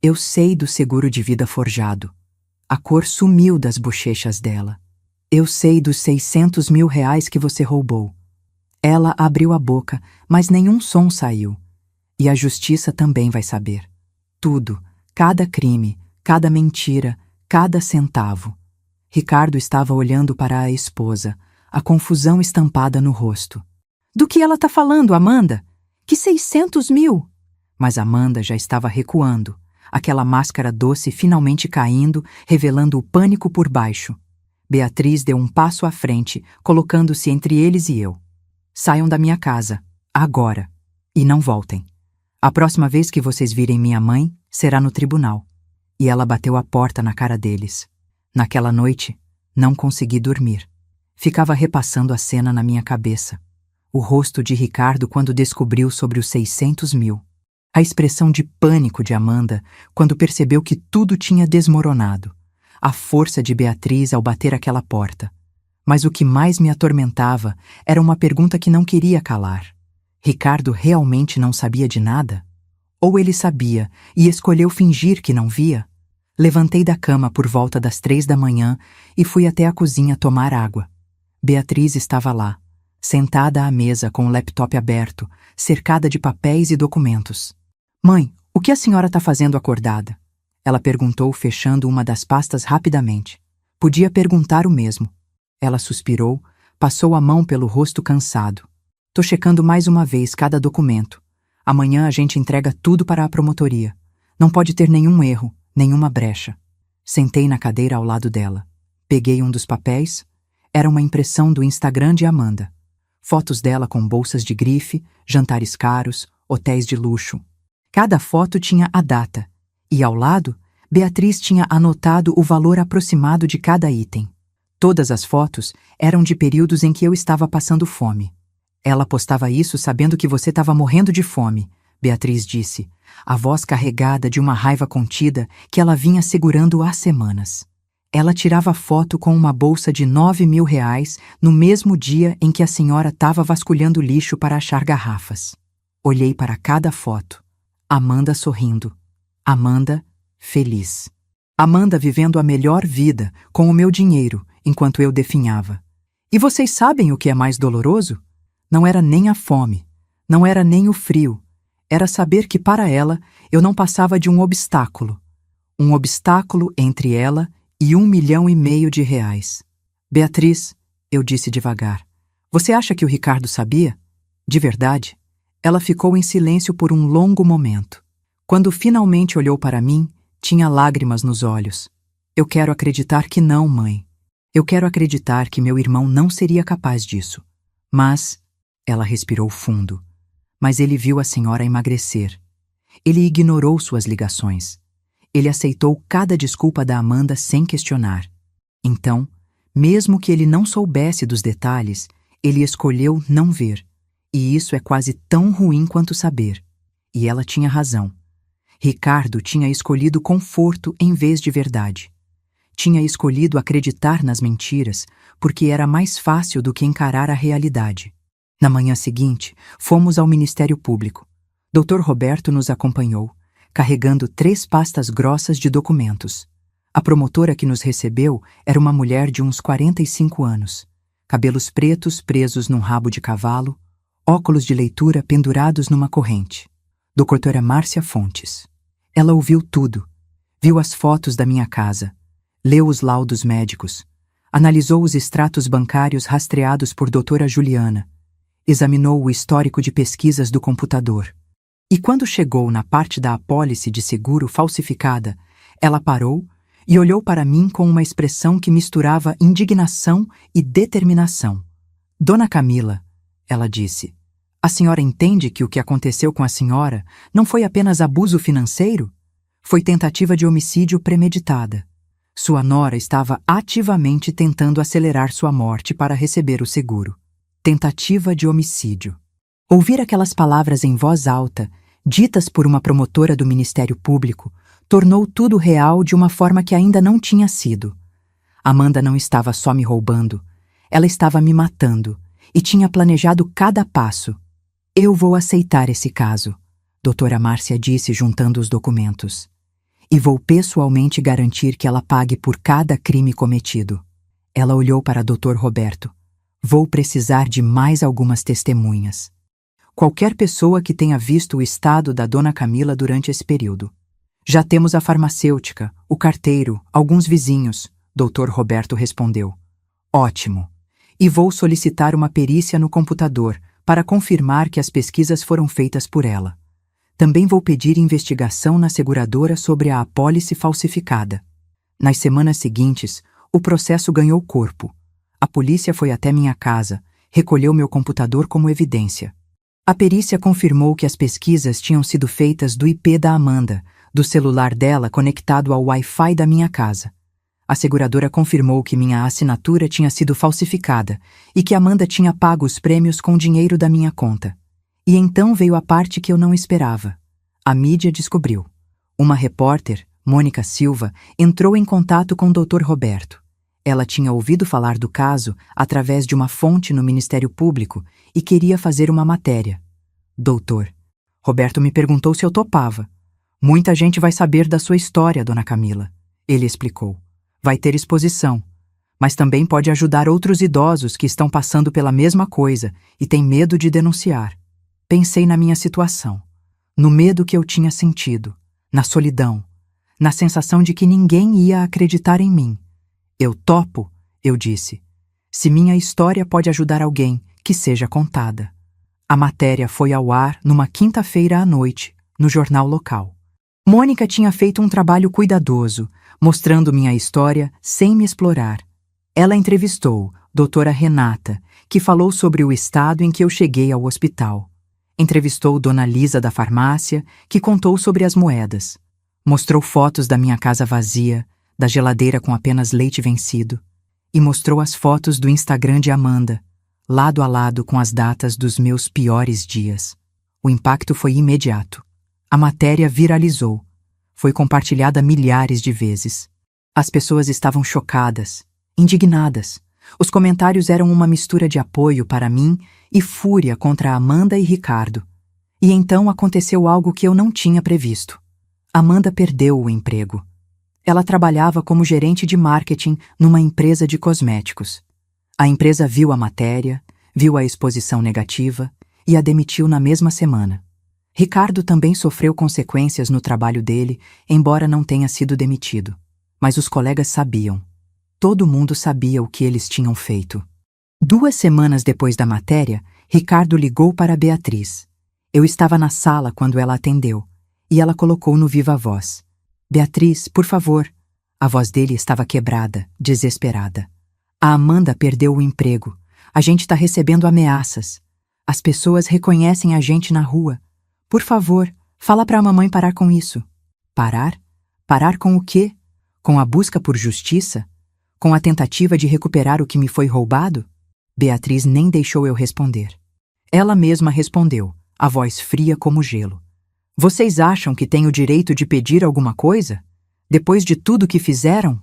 Eu sei do seguro de vida forjado. A cor sumiu das bochechas dela. Eu sei dos 600 mil reais que você roubou. Ela abriu a boca, mas nenhum som saiu. E a justiça também vai saber. Tudo, cada crime, cada mentira, cada centavo. Ricardo estava olhando para a esposa, a confusão estampada no rosto. Do que ela está falando, Amanda? Que 600 mil? Mas Amanda já estava recuando, aquela máscara doce finalmente caindo, revelando o pânico por baixo. Beatriz deu um passo à frente, colocando-se entre eles e eu. Saiam da minha casa, agora, e não voltem. A próxima vez que vocês virem minha mãe, será no tribunal. E ela bateu a porta na cara deles. Naquela noite, não consegui dormir. Ficava repassando a cena na minha cabeça. O rosto de Ricardo quando descobriu sobre os 600 mil. A expressão de pânico de Amanda quando percebeu que tudo tinha desmoronado. A força de Beatriz ao bater aquela porta. Mas o que mais me atormentava era uma pergunta que não queria calar. Ricardo realmente não sabia de nada? Ou ele sabia e escolheu fingir que não via? Levantei da cama por volta das 3 da manhã e fui até a cozinha tomar água. Beatriz estava lá, sentada à mesa com o laptop aberto, cercada de papéis e documentos. Mãe, o que a senhora está fazendo acordada? Ela perguntou, fechando uma das pastas rapidamente. Podia perguntar o mesmo. Ela suspirou, passou a mão pelo rosto cansado. Tô checando mais uma vez cada documento. Amanhã a gente entrega tudo para a promotoria. Não pode ter nenhum erro, nenhuma brecha. Sentei na cadeira ao lado dela. Peguei um dos papéis. Era uma impressão do Instagram de Amanda. Fotos dela com bolsas de grife, jantares caros, hotéis de luxo. Cada foto tinha a data. E ao lado, Beatriz tinha anotado o valor aproximado de cada item. Todas as fotos eram de períodos em que eu estava passando fome. Ela postava isso sabendo que você estava morrendo de fome, Beatriz disse, a voz carregada de uma raiva contida que ela vinha segurando há semanas. Ela tirava foto com uma bolsa de 9 mil reais no mesmo dia em que a senhora estava vasculhando lixo para achar garrafas. Olhei para cada foto. Amanda sorrindo. Amanda feliz. Amanda vivendo a melhor vida com o meu dinheiro enquanto eu definhava. E vocês sabem o que é mais doloroso? Não era nem a fome, não era nem o frio. Era saber que para ela eu não passava de um obstáculo. Um obstáculo entre ela e 1,5 milhão de reais. Beatriz, eu disse devagar, você acha que o Ricardo sabia? De verdade? Ela ficou em silêncio por um longo momento. Quando finalmente olhou para mim, tinha lágrimas nos olhos. Eu quero acreditar que não, mãe. Eu quero acreditar que meu irmão não seria capaz disso. Mas... Ela respirou fundo. Mas ele viu a senhora emagrecer. Ele ignorou suas ligações. Ele aceitou cada desculpa da Amanda sem questionar. Então, mesmo que ele não soubesse dos detalhes, ele escolheu não ver. E isso é quase tão ruim quanto saber. E ela tinha razão. Ricardo tinha escolhido conforto em vez de verdade. Tinha escolhido acreditar nas mentiras porque era mais fácil do que encarar a realidade. Na manhã seguinte, fomos ao Ministério Público. Dr. Roberto nos acompanhou, carregando 3 pastas grossas de documentos. A promotora que nos recebeu era uma mulher de uns 45 anos. Cabelos pretos presos num rabo de cavalo, óculos de leitura pendurados numa corrente. Doutora Márcia Fontes. Ela ouviu tudo. Viu as fotos da minha casa. Leu os laudos médicos. Analisou os extratos bancários rastreados por doutora Juliana. Examinou o histórico de pesquisas do computador. E quando chegou na parte da apólice de seguro falsificada, ela parou e olhou para mim com uma expressão que misturava indignação e determinação. Dona Camila, ela disse, a senhora entende que o que aconteceu com a senhora não foi apenas abuso financeiro? Foi tentativa de homicídio premeditada. Sua nora estava ativamente tentando acelerar sua morte para receber o seguro. Tentativa de homicídio. Ouvir aquelas palavras em voz alta, ditas por uma promotora do Ministério Público, tornou tudo real de uma forma que ainda não tinha sido. Amanda não estava só me roubando, ela estava me matando e tinha planejado cada passo. Eu vou aceitar esse caso, doutora Márcia disse juntando os documentos. E vou pessoalmente garantir que ela pague por cada crime cometido. Ela olhou para Dr. Roberto. Vou precisar de mais algumas testemunhas. qualquer pessoa que tenha visto o estado da Dona Camila durante esse período. Já temos a farmacêutica, o carteiro, alguns vizinhos, Dr. Roberto respondeu. Ótimo. E vou solicitar uma perícia no computador para confirmar que as pesquisas foram feitas por ela. Também vou pedir investigação na seguradora sobre a apólice falsificada. Nas semanas seguintes, o processo ganhou corpo. A polícia foi até minha casa, recolheu meu computador como evidência. A perícia confirmou que as pesquisas tinham sido feitas do IP da Amanda, do celular dela conectado ao Wi-Fi da minha casa. A seguradora confirmou que minha assinatura tinha sido falsificada e que Amanda tinha pago os prêmios com dinheiro da minha conta. E então veio a parte que eu não esperava. A mídia descobriu. Uma repórter, Mônica Silva, entrou em contato com o Dr. Roberto. Ela tinha ouvido falar do caso através de uma fonte no Ministério Público e queria fazer uma matéria. Doutor, Roberto me perguntou se eu topava. Muita gente vai saber da sua história, Dona Camila. Ele explicou. Vai ter exposição, mas também pode ajudar outros idosos que estão passando pela mesma coisa e têm medo de denunciar. Pensei na minha situação, no medo que eu tinha sentido, na solidão, na sensação de que ninguém ia acreditar em mim. Eu topo, eu disse. Se minha história pode ajudar alguém, que seja contada. A matéria foi ao ar numa quinta-feira à noite, no jornal local. Mônica tinha feito um trabalho cuidadoso, mostrando minha história sem me explorar. Ela entrevistou doutora Renata, que falou sobre o estado em que eu cheguei ao hospital. Entrevistou Dona Lisa da farmácia, que contou sobre as moedas. Mostrou fotos da minha casa vazia, da geladeira com apenas leite vencido. E mostrou as fotos do Instagram de Amanda, lado a lado com as datas dos meus piores dias. O impacto foi imediato. A matéria viralizou. Foi compartilhada milhares de vezes. As pessoas estavam chocadas, indignadas. Os comentários eram uma mistura de apoio para mim e fúria contra Amanda e Ricardo. E então aconteceu algo que eu não tinha previsto. Amanda perdeu o emprego. Ela trabalhava como gerente de marketing numa empresa de cosméticos. A empresa viu a matéria, viu a exposição negativa e a demitiu na mesma semana. Ricardo também sofreu consequências no trabalho dele, embora não tenha sido demitido. Mas os colegas sabiam. Todo mundo sabia o que eles tinham feito. 2 semanas depois da matéria, Ricardo ligou para Beatriz. Eu estava na sala quando ela atendeu, e ela colocou no viva voz. Beatriz, por favor. A voz dele estava quebrada, desesperada. A Amanda perdeu o emprego. A gente está recebendo ameaças. As pessoas reconhecem a gente na rua. Por favor, fala para a mamãe parar com isso. Parar? Parar com o quê? Com a busca por justiça? Com a tentativa de recuperar o que me foi roubado? Beatriz nem deixou eu responder. Ela mesma respondeu, a voz fria como gelo. Vocês acham que tenho o direito de pedir alguma coisa? Depois de tudo que fizeram?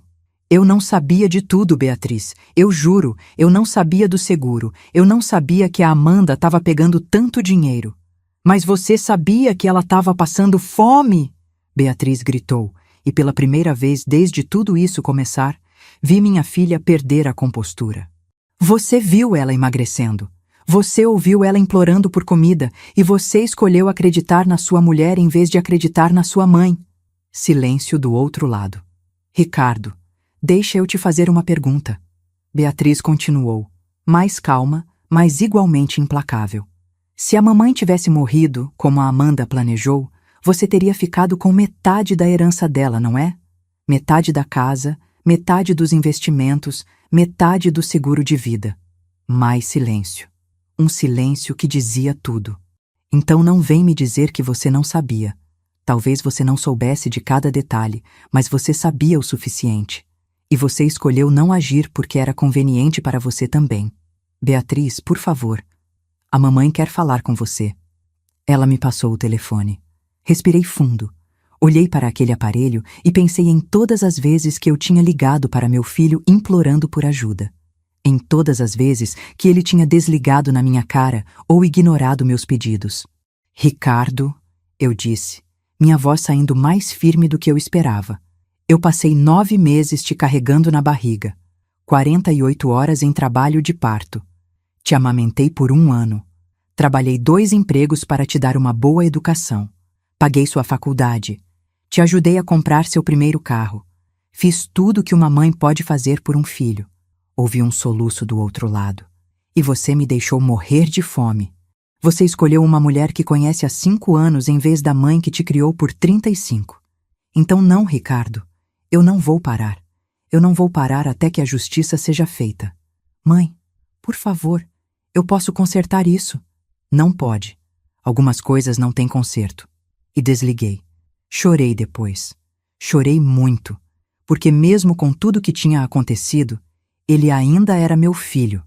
Eu não sabia de tudo, Beatriz. Eu juro, eu não sabia do seguro. Eu não sabia que a Amanda estava pegando tanto dinheiro. Mas você sabia que ela estava passando fome? Beatriz gritou, e pela primeira vez desde tudo isso começar, vi minha filha perder a compostura. Você viu ela emagrecendo. Você ouviu ela implorando por comida e você escolheu acreditar na sua mulher em vez de acreditar na sua mãe. Silêncio do outro lado. Ricardo, deixa eu te fazer uma pergunta. Beatriz continuou, mais calma, mas igualmente implacável. Se a mamãe tivesse morrido, como a Amanda planejou, você teria ficado com metade da herança dela, não é? Metade da casa, metade dos investimentos, metade do seguro de vida. Mais silêncio. Um silêncio que dizia tudo. Então não vem me dizer que você não sabia. Talvez você não soubesse de cada detalhe, mas você sabia o suficiente. E você escolheu não agir porque era conveniente para você também. Beatriz, por favor. A mamãe quer falar com você. Ela me passou o telefone. Respirei fundo. Olhei para aquele aparelho e pensei em todas as vezes que eu tinha ligado para meu filho implorando por ajuda. Em todas as vezes que ele tinha desligado na minha cara ou ignorado meus pedidos. Ricardo, eu disse, minha voz saindo mais firme do que eu esperava. Eu passei 9 meses te carregando na barriga. 48 horas em trabalho de parto. Te amamentei por 1 ano. Trabalhei 2 empregos para te dar uma boa educação. Paguei sua faculdade. Te ajudei a comprar seu primeiro carro. Fiz tudo o que uma mãe pode fazer por um filho. Ouvi um soluço do outro lado. E você me deixou morrer de fome. Você escolheu uma mulher que conhece há 5 anos em vez da mãe que te criou por 35. Então não, Ricardo. Eu não vou parar. Eu não vou parar até que a justiça seja feita. Mãe, por favor, eu posso consertar isso. Não pode. Algumas coisas não têm conserto. E desliguei. Chorei depois. Chorei muito. Porque mesmo com tudo que tinha acontecido, ele ainda era meu filho.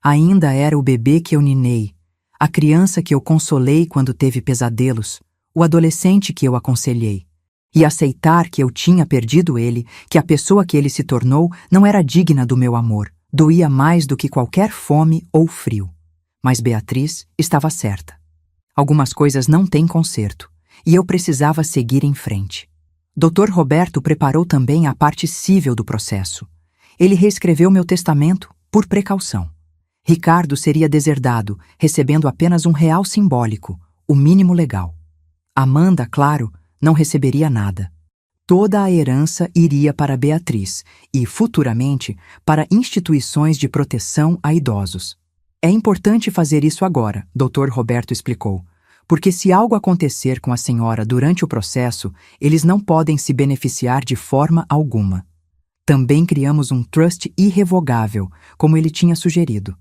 Ainda era o bebê que eu ninei, a criança que eu consolei quando teve pesadelos, o adolescente que eu aconselhei. E aceitar que eu tinha perdido ele, que a pessoa que ele se tornou não era digna do meu amor, doía mais do que qualquer fome ou frio. Mas Beatriz estava certa. Algumas coisas não têm conserto, e eu precisava seguir em frente. Dr. Roberto preparou também a parte cível do processo. Ele reescreveu meu testamento por precaução. Ricardo seria deserdado, recebendo apenas R$ 1 simbólico, o mínimo legal. Amanda, claro, não receberia nada. Toda a herança iria para Beatriz e, futuramente, para instituições de proteção a idosos. É importante fazer isso agora, Dr. Roberto explicou, porque se algo acontecer com a senhora durante o processo, eles não podem se beneficiar de forma alguma. Também criamos um trust irrevogável, como ele tinha sugerido.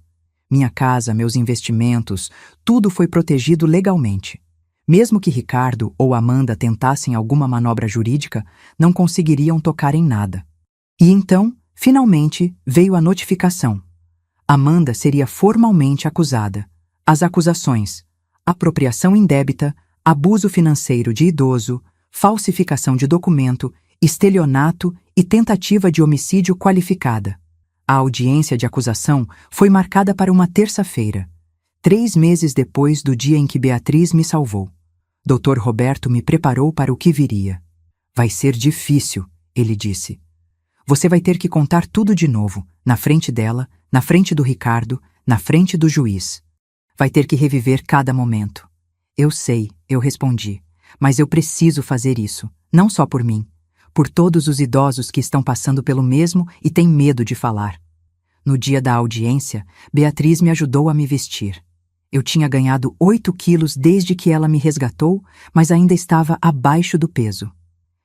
Minha casa, meus investimentos, tudo foi protegido legalmente. Mesmo que Ricardo ou Amanda tentassem alguma manobra jurídica, não conseguiriam tocar em nada. E então, finalmente, veio a notificação. Amanda seria formalmente acusada. As acusações: apropriação indébita, abuso financeiro de idoso, falsificação de documento, estelionato e tentativa de homicídio qualificada. A audiência de acusação foi marcada para uma terça-feira, 3 meses depois do dia em que Beatriz me salvou. Dr. Roberto me preparou para o que viria. Vai ser difícil, ele disse. Você vai ter que contar tudo de novo, na frente dela, na frente do Ricardo, na frente do juiz. Vai ter que reviver cada momento. Eu sei, eu respondi, mas eu preciso fazer isso, não só por mim, por todos os idosos que estão passando pelo mesmo e têm medo de falar. No dia da audiência, Beatriz me ajudou a me vestir. Eu tinha ganhado 8 quilos desde que ela me resgatou, mas ainda estava abaixo do peso.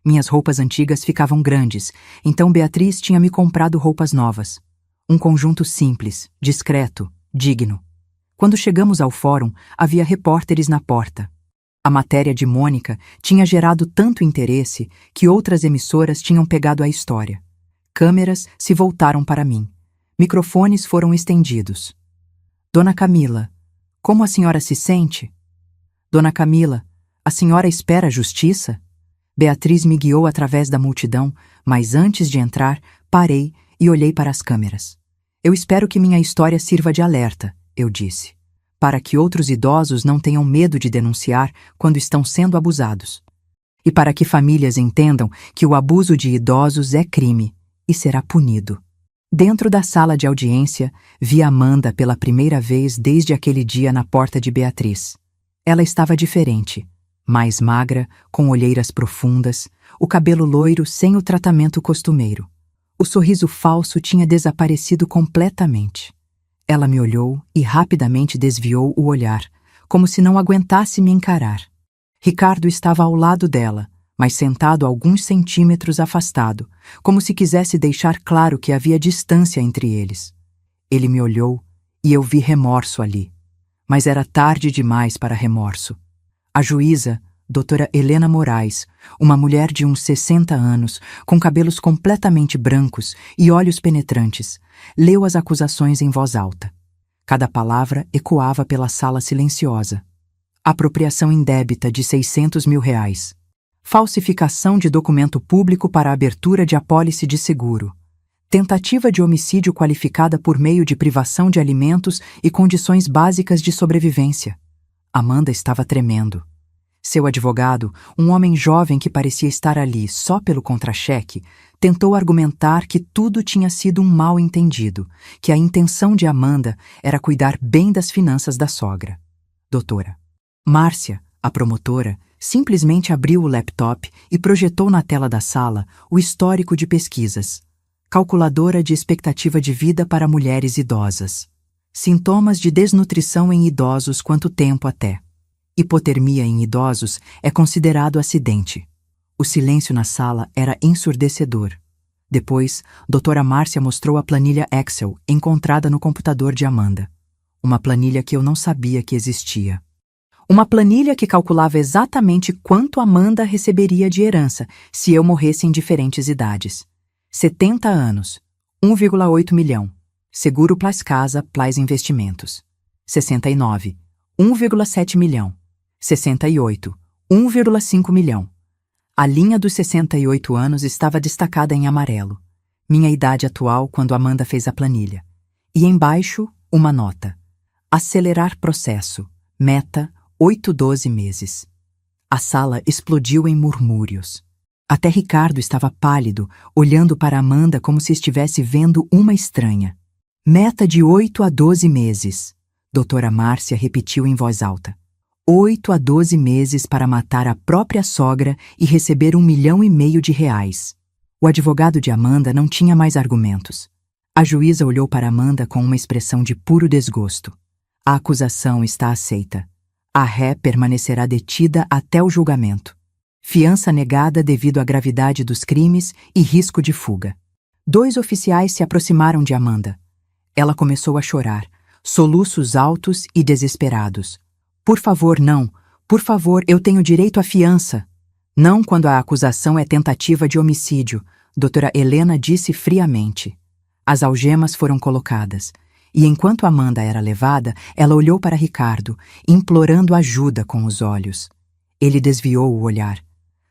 Minhas roupas antigas ficavam grandes, então Beatriz tinha me comprado roupas novas. Um conjunto simples, discreto, digno. Quando chegamos ao fórum, havia repórteres na porta. A matéria de Mônica tinha gerado tanto interesse que outras emissoras tinham pegado a história. Câmeras se voltaram para mim. Microfones foram estendidos. Dona Camila, como a senhora se sente? Dona Camila, a senhora espera justiça? Beatriz me guiou através da multidão, mas antes de entrar, parei e olhei para as câmeras. Eu espero que minha história sirva de alerta, eu disse, para que outros idosos não tenham medo de denunciar quando estão sendo abusados. E para que famílias entendam que o abuso de idosos é crime e será punido. Dentro da sala de audiência, vi Amanda pela primeira vez desde aquele dia na porta de Beatriz. Ela estava diferente, mais magra, com olheiras profundas, o cabelo loiro sem o tratamento costumeiro. O sorriso falso tinha desaparecido completamente. Ela me olhou e rapidamente desviou o olhar, como se não aguentasse me encarar. Ricardo estava ao lado dela, mas sentado a alguns centímetros afastado, como se quisesse deixar claro que havia distância entre eles. Ele me olhou e eu vi remorso ali. Mas era tarde demais para remorso. A juíza, doutora Helena Moraes, uma mulher de uns 60 anos, com cabelos completamente brancos e olhos penetrantes, leu as acusações em voz alta. Cada palavra ecoava pela sala silenciosa. Apropriação indébita de R$ 600 mil. Falsificação de documento público para abertura de apólice de seguro. Tentativa de homicídio qualificada por meio de privação de alimentos e condições básicas de sobrevivência. Amanda estava tremendo. Seu advogado, um homem jovem que parecia estar ali só pelo contra-cheque, tentou argumentar que tudo tinha sido um mal-entendido, que a intenção de Amanda era cuidar bem das finanças da sogra. doutora. Márcia, a promotora, simplesmente abriu o laptop e projetou na tela da sala o histórico de pesquisas. Calculadora de expectativa de vida para mulheres idosas. Sintomas de desnutrição em idosos, quanto tempo até. Hipotermia em idosos é considerado acidente. O silêncio na sala era ensurdecedor. Depois, doutora Márcia mostrou a planilha Excel encontrada no computador de Amanda. Uma planilha que eu não sabia que existia. Uma planilha que calculava exatamente quanto Amanda receberia de herança se eu morresse em diferentes idades. 70 anos, 1,8 milhão. Seguro plus casa plus investimentos. 69, 1,7 milhão. 68, 1,5 milhão. A linha dos 68 anos estava destacada em amarelo. Minha idade atual quando Amanda fez a planilha. E embaixo, uma nota. Acelerar processo. Meta, 8-12 meses. A sala explodiu em murmúrios. Até Ricardo estava pálido, olhando para Amanda como se estivesse vendo uma estranha. Meta de 8 a 12 meses. Doutora Márcia repetiu em voz alta. 8 a 12 meses para matar a própria sogra e receber R$1,5 milhão. O advogado de Amanda não tinha mais argumentos. A juíza olhou para Amanda com uma expressão de puro desgosto. A acusação está aceita. A ré permanecerá detida até o julgamento. Fiança negada devido à gravidade dos crimes e risco de fuga. 2 oficiais se aproximaram de Amanda. Ela começou a chorar, soluços altos e desesperados. Por favor, não. Por favor, eu tenho direito à fiança. Não quando a acusação é tentativa de homicídio, doutora Helena disse friamente. As algemas foram colocadas, e enquanto Amanda era levada, ela olhou para Ricardo, implorando ajuda com os olhos. Ele desviou o olhar.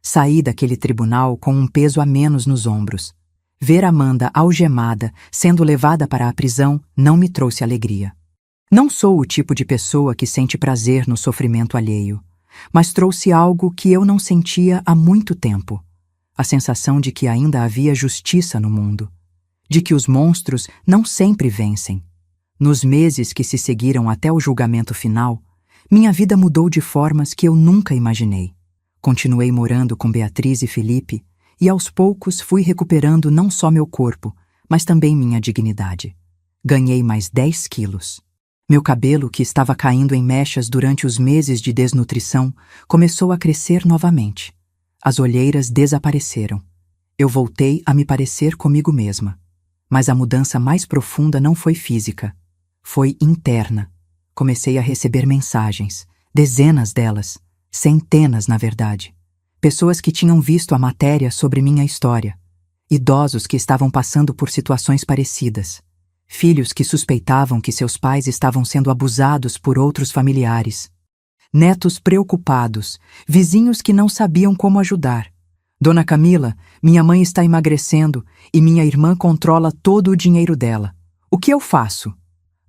Saí daquele tribunal com um peso a menos nos ombros. Ver Amanda algemada, sendo levada para a prisão, não me trouxe alegria. Não sou o tipo de pessoa que sente prazer no sofrimento alheio, mas trouxe algo que eu não sentia há muito tempo. A sensação de que ainda havia justiça no mundo. De que os monstros não sempre vencem. Nos meses que se seguiram até o julgamento final, minha vida mudou de formas que eu nunca imaginei. Continuei morando com Beatriz e Felipe, e aos poucos fui recuperando não só meu corpo, mas também minha dignidade. Ganhei mais 10 quilos. Meu cabelo, que estava caindo em mechas durante os meses de desnutrição, começou a crescer novamente. As olheiras desapareceram. Eu voltei a me parecer comigo mesma. Mas a mudança mais profunda não foi física. Foi interna. Comecei a receber mensagens, dezenas delas, centenas na verdade. Pessoas que tinham visto a matéria sobre minha história. Idosos que estavam passando por situações parecidas. Filhos que suspeitavam que seus pais estavam sendo abusados por outros familiares. Netos preocupados, vizinhos que não sabiam como ajudar. Dona Camila, minha mãe está emagrecendo e minha irmã controla todo o dinheiro dela. O que eu faço?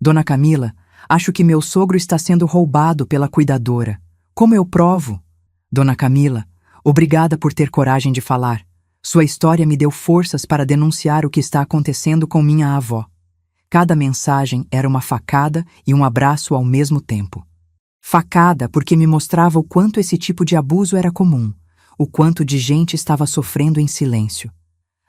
Dona Camila, acho que meu sogro está sendo roubado pela cuidadora. Como eu provo? Dona Camila, obrigada por ter coragem de falar. Sua história me deu forças para denunciar o que está acontecendo com minha avó. Cada mensagem era uma facada e um abraço ao mesmo tempo. Facada porque me mostrava o quanto esse tipo de abuso era comum, o quanto de gente estava sofrendo em silêncio.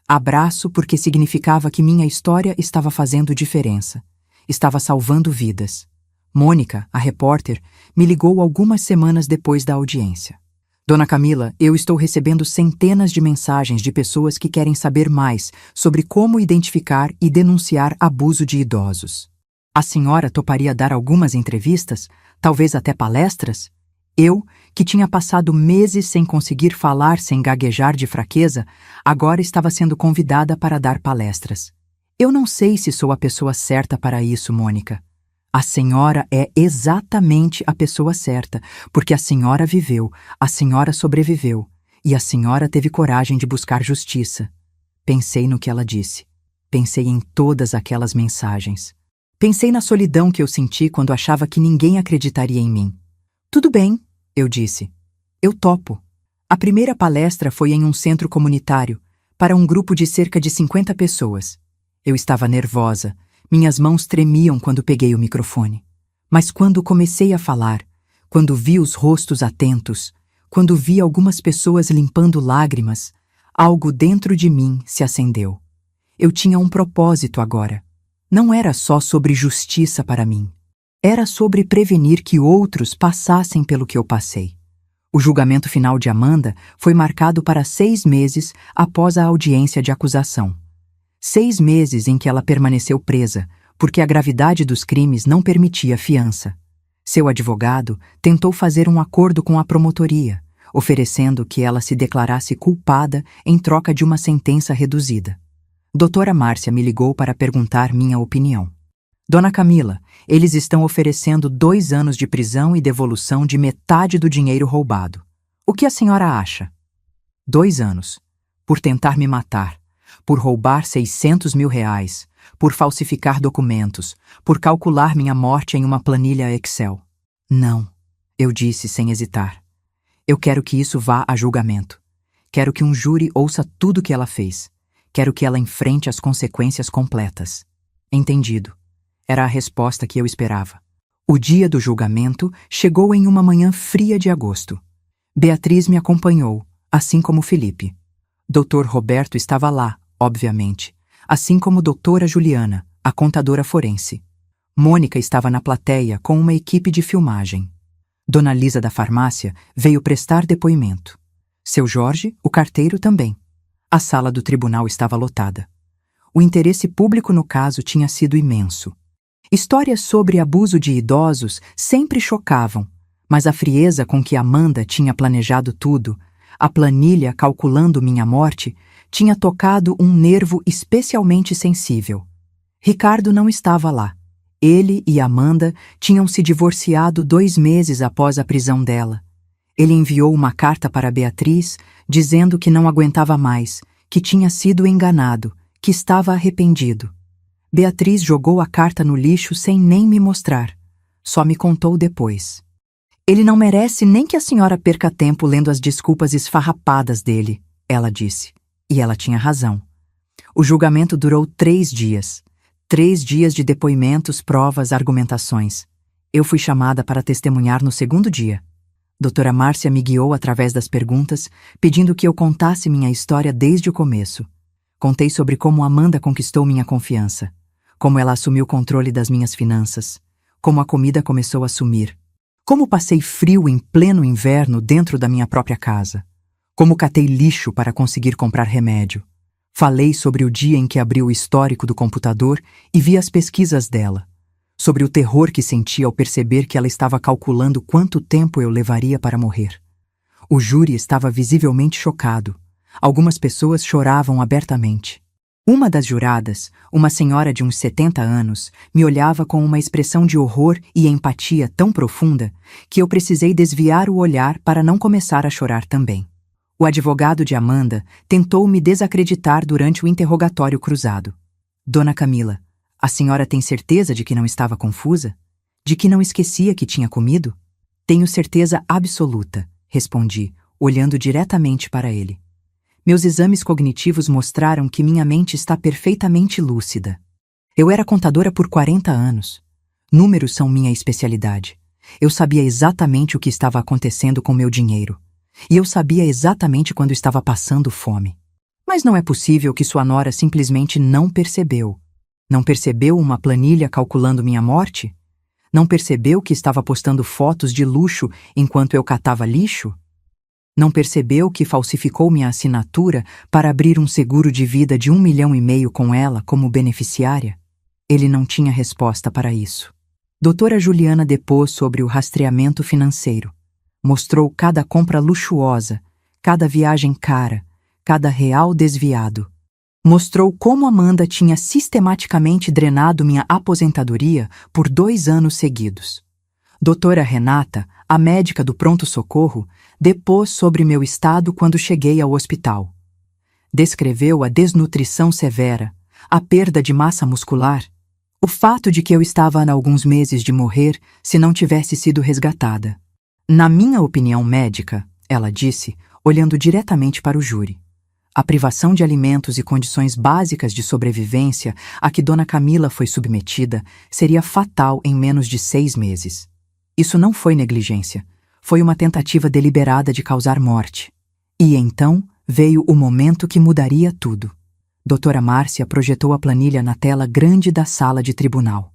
Abraço porque significava que minha história estava fazendo diferença, estava salvando vidas. Mônica, a repórter, me ligou algumas semanas depois da audiência. Dona Camila, eu estou recebendo centenas de mensagens de pessoas que querem saber mais sobre como identificar e denunciar abuso de idosos. A senhora toparia dar algumas entrevistas, talvez até palestras? Eu, que tinha passado meses sem conseguir falar sem gaguejar de fraqueza, agora estava sendo convidada para dar palestras. Eu não sei se sou a pessoa certa para isso, Mônica. A senhora é exatamente a pessoa certa, porque a senhora viveu, a senhora sobreviveu, e a senhora teve coragem de buscar justiça. Pensei no que ela disse. Pensei em todas aquelas mensagens. Pensei na solidão que eu senti quando achava que ninguém acreditaria em mim. Tudo bem, eu disse. Eu topo. A primeira palestra foi em um centro comunitário, para um grupo de cerca de 50 pessoas. Eu estava nervosa. Minhas mãos tremiam quando peguei o microfone. Mas quando comecei a falar, Quando vi os rostos atentos, quando vi algumas pessoas limpando lágrimas, algo dentro de mim se acendeu. Eu tinha um propósito agora. Não era só sobre justiça para mim. Era sobre prevenir que outros passassem pelo que eu passei. O julgamento final de Amanda foi marcado para 6 meses após a audiência de acusação. 6 meses em que ela permaneceu presa, porque a gravidade dos crimes não permitia fiança. Seu advogado tentou fazer um acordo com a promotoria, oferecendo que ela se declarasse culpada em troca de uma sentença reduzida. Doutora Márcia me ligou para perguntar minha opinião. Dona Camila, eles estão oferecendo 2 anos de prisão e devolução de metade do dinheiro roubado. O que a senhora acha? 2 anos. Por tentar me matar. Por roubar 600 mil reais. Por falsificar documentos. Por calcular minha morte em uma planilha Excel. Não, eu disse sem hesitar. Eu quero que isso vá a julgamento. Quero que um júri ouça tudo o que ela fez. Quero que ela enfrente as consequências completas. Entendido. Era a resposta que eu esperava. O dia do julgamento chegou em uma manhã fria de agosto. Beatriz me acompanhou, assim como Felipe. Dr. Roberto estava lá, obviamente, assim como doutora Juliana, a contadora forense. Mônica estava na plateia com uma equipe de filmagem. Dona Lisa da farmácia veio prestar depoimento. Seu Jorge, o carteiro, também. A sala do tribunal estava lotada. O interesse público no caso tinha sido imenso. Histórias sobre abuso de idosos sempre chocavam, mas a frieza com que Amanda tinha planejado tudo, a planilha calculando minha morte, tinha tocado um nervo especialmente sensível. Ricardo não estava lá. Ele e Amanda tinham se divorciado 2 meses após a prisão dela. Ele enviou uma carta para Beatriz, dizendo que não aguentava mais, que tinha sido enganado, que estava arrependido. Beatriz jogou a carta no lixo sem nem me mostrar. Só me contou depois. Ele não merece nem que a senhora perca tempo lendo as desculpas esfarrapadas dele, ela disse. E ela tinha razão. O julgamento durou 3 dias. 3 dias de depoimentos, provas, argumentações. Eu fui chamada para testemunhar no 2º dia. Doutora Márcia me guiou através das perguntas, pedindo que eu contasse minha história desde o começo. Contei sobre como Amanda conquistou minha confiança, como ela assumiu o controle das minhas finanças, como a comida começou a sumir, como passei frio em pleno inverno dentro da minha própria casa, como catei lixo para conseguir comprar remédio. Falei sobre o dia em que abri o histórico do computador e vi as pesquisas dela, sobre o terror que senti ao perceber que ela estava calculando quanto tempo eu levaria para morrer. O júri estava visivelmente chocado. Algumas pessoas choravam abertamente. Uma das juradas, uma senhora de uns 70 anos, me olhava com uma expressão de horror e empatia tão profunda que eu precisei desviar o olhar para não começar a chorar também. O advogado de Amanda tentou me desacreditar durante o interrogatório cruzado. Dona Camila, a senhora tem certeza de que não estava confusa? De que não esquecia que tinha comido? Tenho certeza absoluta, respondi, olhando diretamente para ele. Meus exames cognitivos mostraram que minha mente está perfeitamente lúcida. Eu era contadora por 40 anos. Números são minha especialidade. Eu sabia exatamente o que estava acontecendo com meu dinheiro. E eu sabia exatamente quando estava passando fome. Mas não é possível que sua nora simplesmente não percebeu. Não percebeu uma planilha calculando minha morte? Não percebeu que estava postando fotos de luxo enquanto eu catava lixo? Não percebeu que falsificou minha assinatura para abrir um seguro de vida de 1,5 milhão com ela como beneficiária? Ele não tinha resposta para isso. Doutora Juliana depôs sobre o rastreamento financeiro. Mostrou cada compra luxuosa, cada viagem cara, cada real desviado. Mostrou como Amanda tinha sistematicamente drenado minha aposentadoria por 2 anos seguidos. Doutora Renata, a médica do pronto-socorro, depôs sobre meu estado quando cheguei ao hospital. Descreveu a desnutrição severa, a perda de massa muscular, o fato de que eu estava há alguns meses de morrer se não tivesse sido resgatada. Na minha opinião médica, ela disse, olhando diretamente para o júri, a privação de alimentos e condições básicas de sobrevivência a que Dona Camila foi submetida seria fatal em menos de 6 meses. Isso não foi negligência. Foi uma tentativa deliberada de causar morte. E então veio o momento que mudaria tudo. Doutora Márcia projetou a planilha na tela grande da sala de tribunal.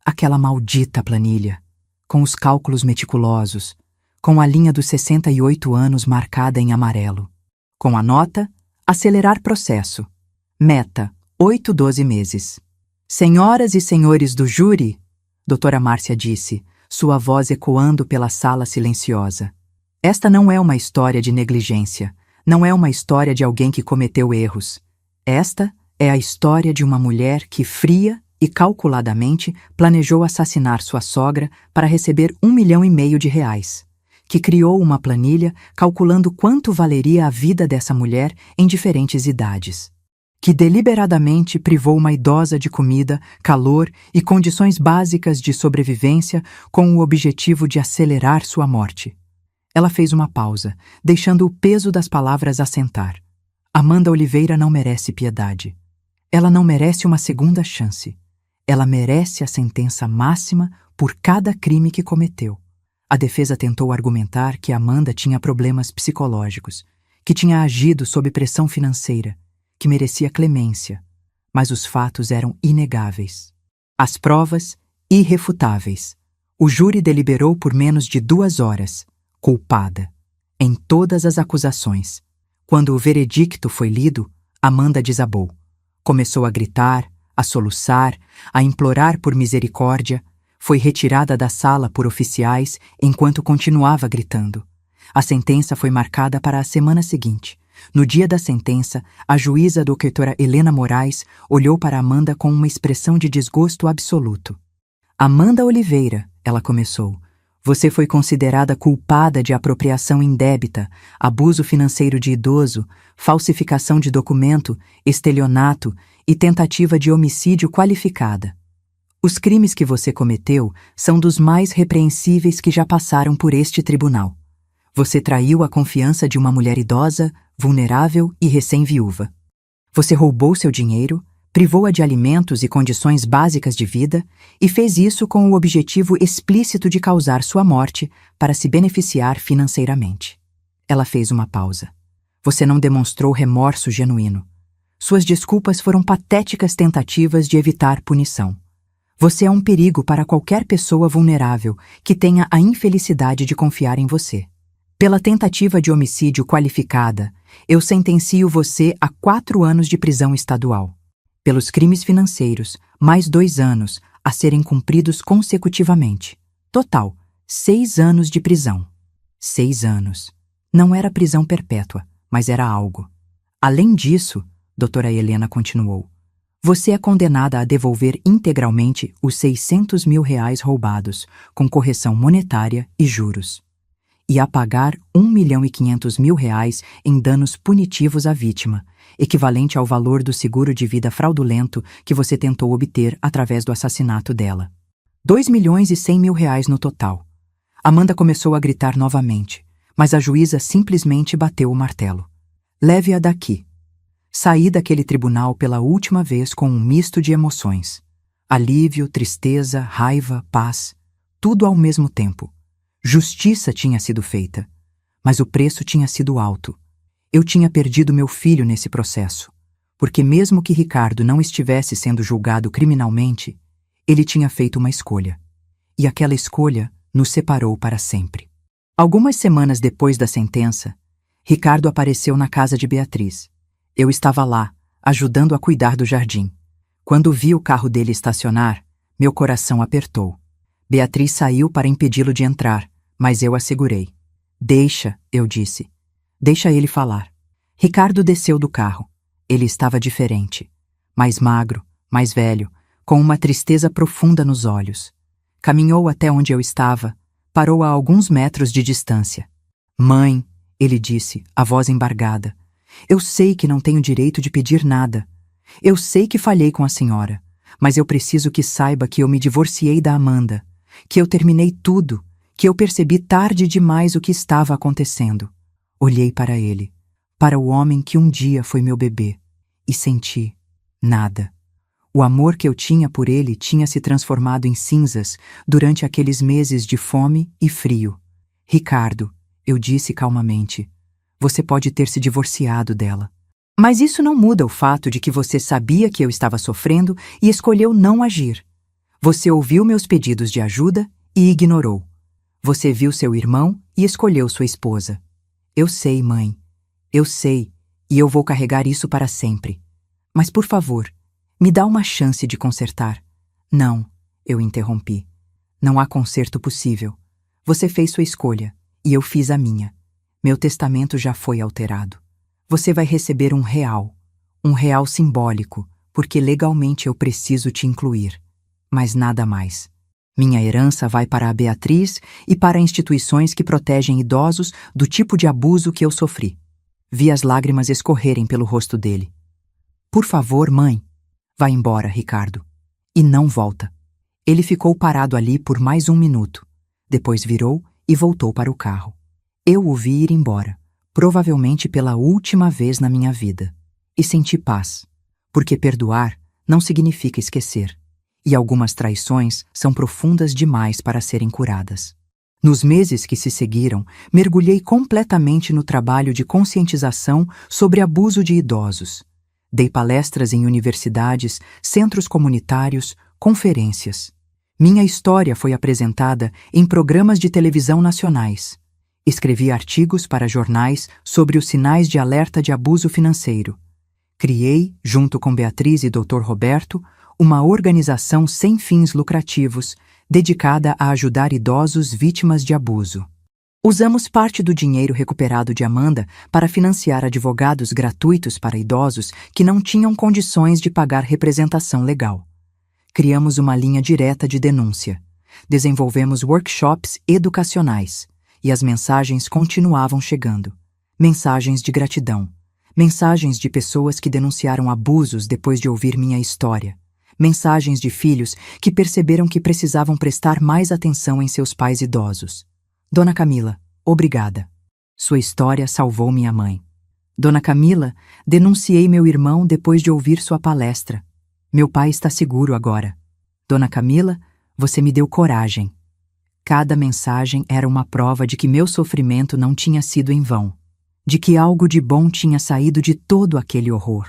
Aquela maldita planilha, com os cálculos meticulosos, com a linha dos 68 anos marcada em amarelo. Com a nota, acelerar processo. Meta, 8-12 meses. Senhoras e senhores do júri, doutora Márcia disse, sua voz ecoando pela sala silenciosa. Esta não é uma história de negligência, não é uma história de alguém que cometeu erros. Esta é a história de uma mulher que, fria e calculadamente, planejou assassinar sua sogra para receber R$1,5 milhão, que criou uma planilha calculando quanto valeria a vida dessa mulher em diferentes idades, que deliberadamente privou uma idosa de comida, calor e condições básicas de sobrevivência com o objetivo de acelerar sua morte. Ela fez uma pausa, deixando o peso das palavras assentar. Amanda Oliveira não merece piedade. Ela não merece uma segunda chance. Ela merece a sentença máxima por cada crime que cometeu. A defesa tentou argumentar que Amanda tinha problemas psicológicos, que tinha agido sob pressão financeira, que merecia clemência, mas os fatos eram inegáveis. As provas, irrefutáveis. O júri deliberou por menos de 2 horas, culpada, em todas as acusações. Quando o veredicto foi lido, Amanda desabou. Começou a gritar, a soluçar, a implorar por misericórdia. Foi retirada da sala por oficiais enquanto continuava gritando. A sentença foi marcada para a semana seguinte. No dia da sentença, a juíza doutora Helena Moraes olhou para Amanda com uma expressão de desgosto absoluto. Amanda Oliveira, ela começou, você foi considerada culpada de apropriação indébita, abuso financeiro de idoso, falsificação de documento, estelionato e tentativa de homicídio qualificada. Os crimes que você cometeu são dos mais repreensíveis que já passaram por este tribunal. Você traiu a confiança de uma mulher idosa, vulnerável e recém-viúva. Você roubou seu dinheiro, privou-a de alimentos e condições básicas de vida e fez isso com o objetivo explícito de causar sua morte para se beneficiar financeiramente. Ela fez uma pausa. Você não demonstrou remorso genuíno. Suas desculpas foram patéticas tentativas de evitar punição. Você é um perigo para qualquer pessoa vulnerável que tenha a infelicidade de confiar em você. Pela tentativa de homicídio qualificada, eu sentencio você a 4 anos de prisão estadual. Pelos crimes financeiros, mais 2 anos a serem cumpridos consecutivamente. Total, 6 anos de prisão. 6 anos. Não era prisão perpétua, mas era algo. Além disso, doutora Helena continuou, você é condenada a devolver integralmente os R$600 mil roubados, com correção monetária e juros, e a pagar R$1,5 milhão em danos punitivos à vítima, equivalente ao valor do seguro de vida fraudulento que você tentou obter através do assassinato dela. R$2,1 milhão no total. Amanda começou a gritar novamente, mas a juíza simplesmente bateu o martelo. Leve-a daqui. Saí daquele tribunal pela última vez com um misto de emoções. Alívio, tristeza, raiva, paz, tudo ao mesmo tempo. Justiça tinha sido feita, mas o preço tinha sido alto. Eu tinha perdido meu filho nesse processo, porque mesmo que Ricardo não estivesse sendo julgado criminalmente, ele tinha feito uma escolha. E aquela escolha nos separou para sempre. Algumas semanas depois da sentença, Ricardo apareceu na casa de Beatriz. Eu estava lá, ajudando a cuidar do jardim. Quando vi o carro dele estacionar, meu coração apertou. Beatriz saiu para impedi-lo de entrar, mas eu a segurei. Deixa, eu disse. Deixa ele falar. Ricardo desceu do carro. Ele estava diferente. Mais magro, mais velho, com uma tristeza profunda nos olhos. Caminhou até onde eu estava, parou a alguns metros de distância. Mãe, ele disse, a voz embargada. Eu sei que não tenho direito de pedir nada. Eu sei que falhei com a senhora, mas eu preciso que saiba que eu me divorciei da Amanda, que eu terminei tudo, que eu percebi tarde demais o que estava acontecendo. Olhei para ele, para o homem que um dia foi meu bebê, e senti nada. O amor que eu tinha por ele tinha se transformado em cinzas durante aqueles meses de fome e frio. Ricardo, eu disse calmamente, você pode ter se divorciado dela. Mas isso não muda o fato de que você sabia que eu estava sofrendo e escolheu não agir. Você ouviu meus pedidos de ajuda e ignorou. Você viu seu irmão e escolheu sua esposa. Eu sei, mãe. Eu sei, e eu vou carregar isso para sempre. Mas, por favor, me dá uma chance de consertar. Não, eu interrompi. Não há conserto possível. Você fez sua escolha, e eu fiz a minha. Meu testamento já foi alterado. Você vai receber um real simbólico, porque legalmente eu preciso te incluir. Mas nada mais. Minha herança vai para a Beatriz e para instituições que protegem idosos do tipo de abuso que eu sofri. Vi as lágrimas escorrerem pelo rosto dele. Por favor, mãe. Vá embora, Ricardo. E não volta. Ele ficou parado ali por mais 1 minuto. Depois virou e voltou para o carro. Eu o vi ir embora, provavelmente pela última vez na minha vida. E senti paz, porque perdoar não significa esquecer. E algumas traições são profundas demais para serem curadas. Nos meses que se seguiram, mergulhei completamente no trabalho de conscientização sobre abuso de idosos. Dei palestras em universidades, centros comunitários, conferências. Minha história foi apresentada em programas de televisão nacionais. Escrevi artigos para jornais sobre os sinais de alerta de abuso financeiro. Criei, junto com Beatriz e Dr. Roberto, uma organização sem fins lucrativos, dedicada a ajudar idosos vítimas de abuso. Usamos parte do dinheiro recuperado de Amanda para financiar advogados gratuitos para idosos que não tinham condições de pagar representação legal. Criamos uma linha direta de denúncia. Desenvolvemos workshops educacionais. E as mensagens continuavam chegando. Mensagens de gratidão. Mensagens de pessoas que denunciaram abusos depois de ouvir minha história. Mensagens de filhos que perceberam que precisavam prestar mais atenção em seus pais idosos. Dona Camila, obrigada. Sua história salvou minha mãe. Dona Camila, denunciei meu irmão depois de ouvir sua palestra. Meu pai está seguro agora. Dona Camila, você me deu coragem. Cada mensagem era uma prova de que meu sofrimento não tinha sido em vão, de que algo de bom tinha saído de todo aquele horror.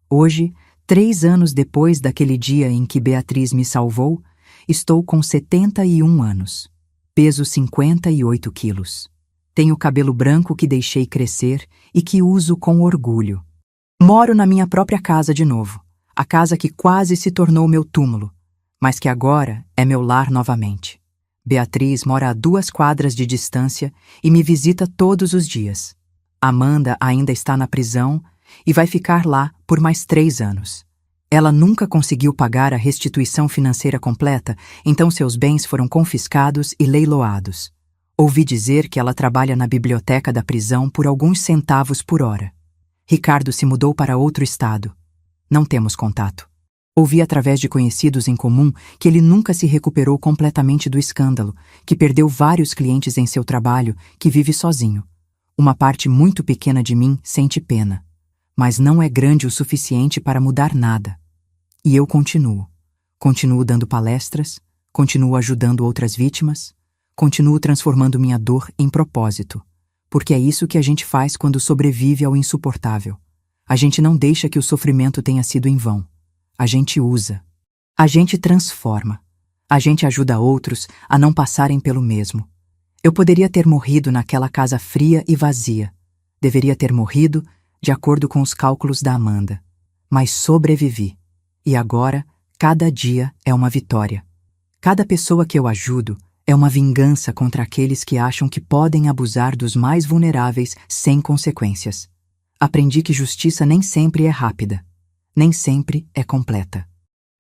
Hoje, 3 anos depois daquele dia em que Beatriz me salvou, estou com 71 anos. Peso 58 quilos. Tenho cabelo branco que deixei crescer e que uso com orgulho. Moro na minha própria casa de novo, a casa que quase se tornou meu túmulo, mas que agora é meu lar novamente. Beatriz mora a 2 quadras de distância e me visita todos os dias. Amanda ainda está na prisão e vai ficar lá por mais 3 anos. Ela nunca conseguiu pagar a restituição financeira completa, então seus bens foram confiscados e leiloados. Ouvi dizer que ela trabalha na biblioteca da prisão por alguns centavos por hora. Ricardo se mudou para outro estado. Não temos contato. Ouvi através de conhecidos em comum que ele nunca se recuperou completamente do escândalo, que perdeu vários clientes em seu trabalho, que vive sozinho. Uma parte muito pequena de mim sente pena, mas não é grande o suficiente para mudar nada. E eu continuo. Continuo dando palestras, continuo ajudando outras vítimas, continuo transformando minha dor em propósito, porque é isso que a gente faz quando sobrevive ao insuportável. A gente não deixa que o sofrimento tenha sido em vão. A gente usa. A gente transforma. A gente ajuda outros a não passarem pelo mesmo. Eu poderia ter morrido naquela casa fria e vazia. Deveria ter morrido, de acordo com os cálculos da Amanda. Mas sobrevivi. E agora, cada dia é uma vitória. Cada pessoa que eu ajudo é uma vingança contra aqueles que acham que podem abusar dos mais vulneráveis sem consequências. Aprendi que justiça nem sempre é rápida. Nem sempre é completa.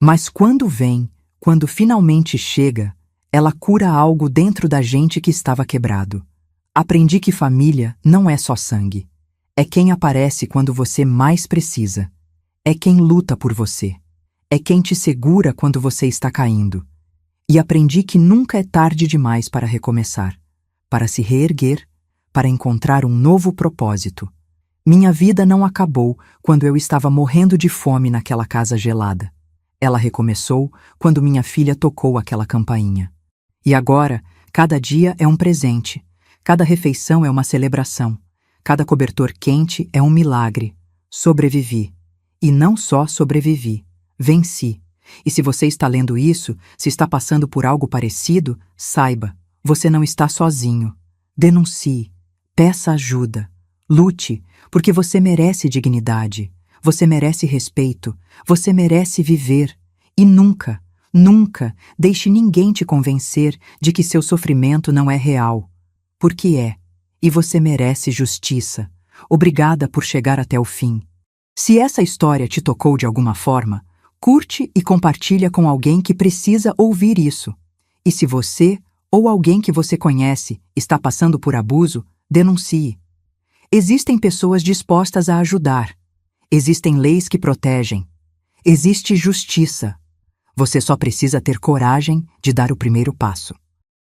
Mas quando vem, quando finalmente chega, ela cura algo dentro da gente que estava quebrado. Aprendi que família não é só sangue. É quem aparece quando você mais precisa. É quem luta por você. É quem te segura quando você está caindo. E aprendi que nunca é tarde demais para recomeçar, para se reerguer, para encontrar um novo propósito. Minha vida não acabou quando eu estava morrendo de fome naquela casa gelada. Ela recomeçou quando minha filha tocou aquela campainha. E agora, cada dia é um presente, cada refeição é uma celebração, cada cobertor quente é um milagre. Sobrevivi. E não só sobrevivi, venci. E se você está lendo isso, se está passando por algo parecido, saiba, você não está sozinho. Denuncie, peça ajuda, lute, porque você merece dignidade, você merece respeito, você merece viver. E nunca, nunca deixe ninguém te convencer de que seu sofrimento não é real. Porque é, e você merece justiça. Obrigada por chegar até o fim. Se essa história te tocou de alguma forma, curte e compartilha com alguém que precisa ouvir isso. E se você ou alguém que você conhece está passando por abuso, denuncie. Existem pessoas dispostas a ajudar. Existem leis que protegem. Existe justiça. Você só precisa ter coragem de dar o primeiro passo.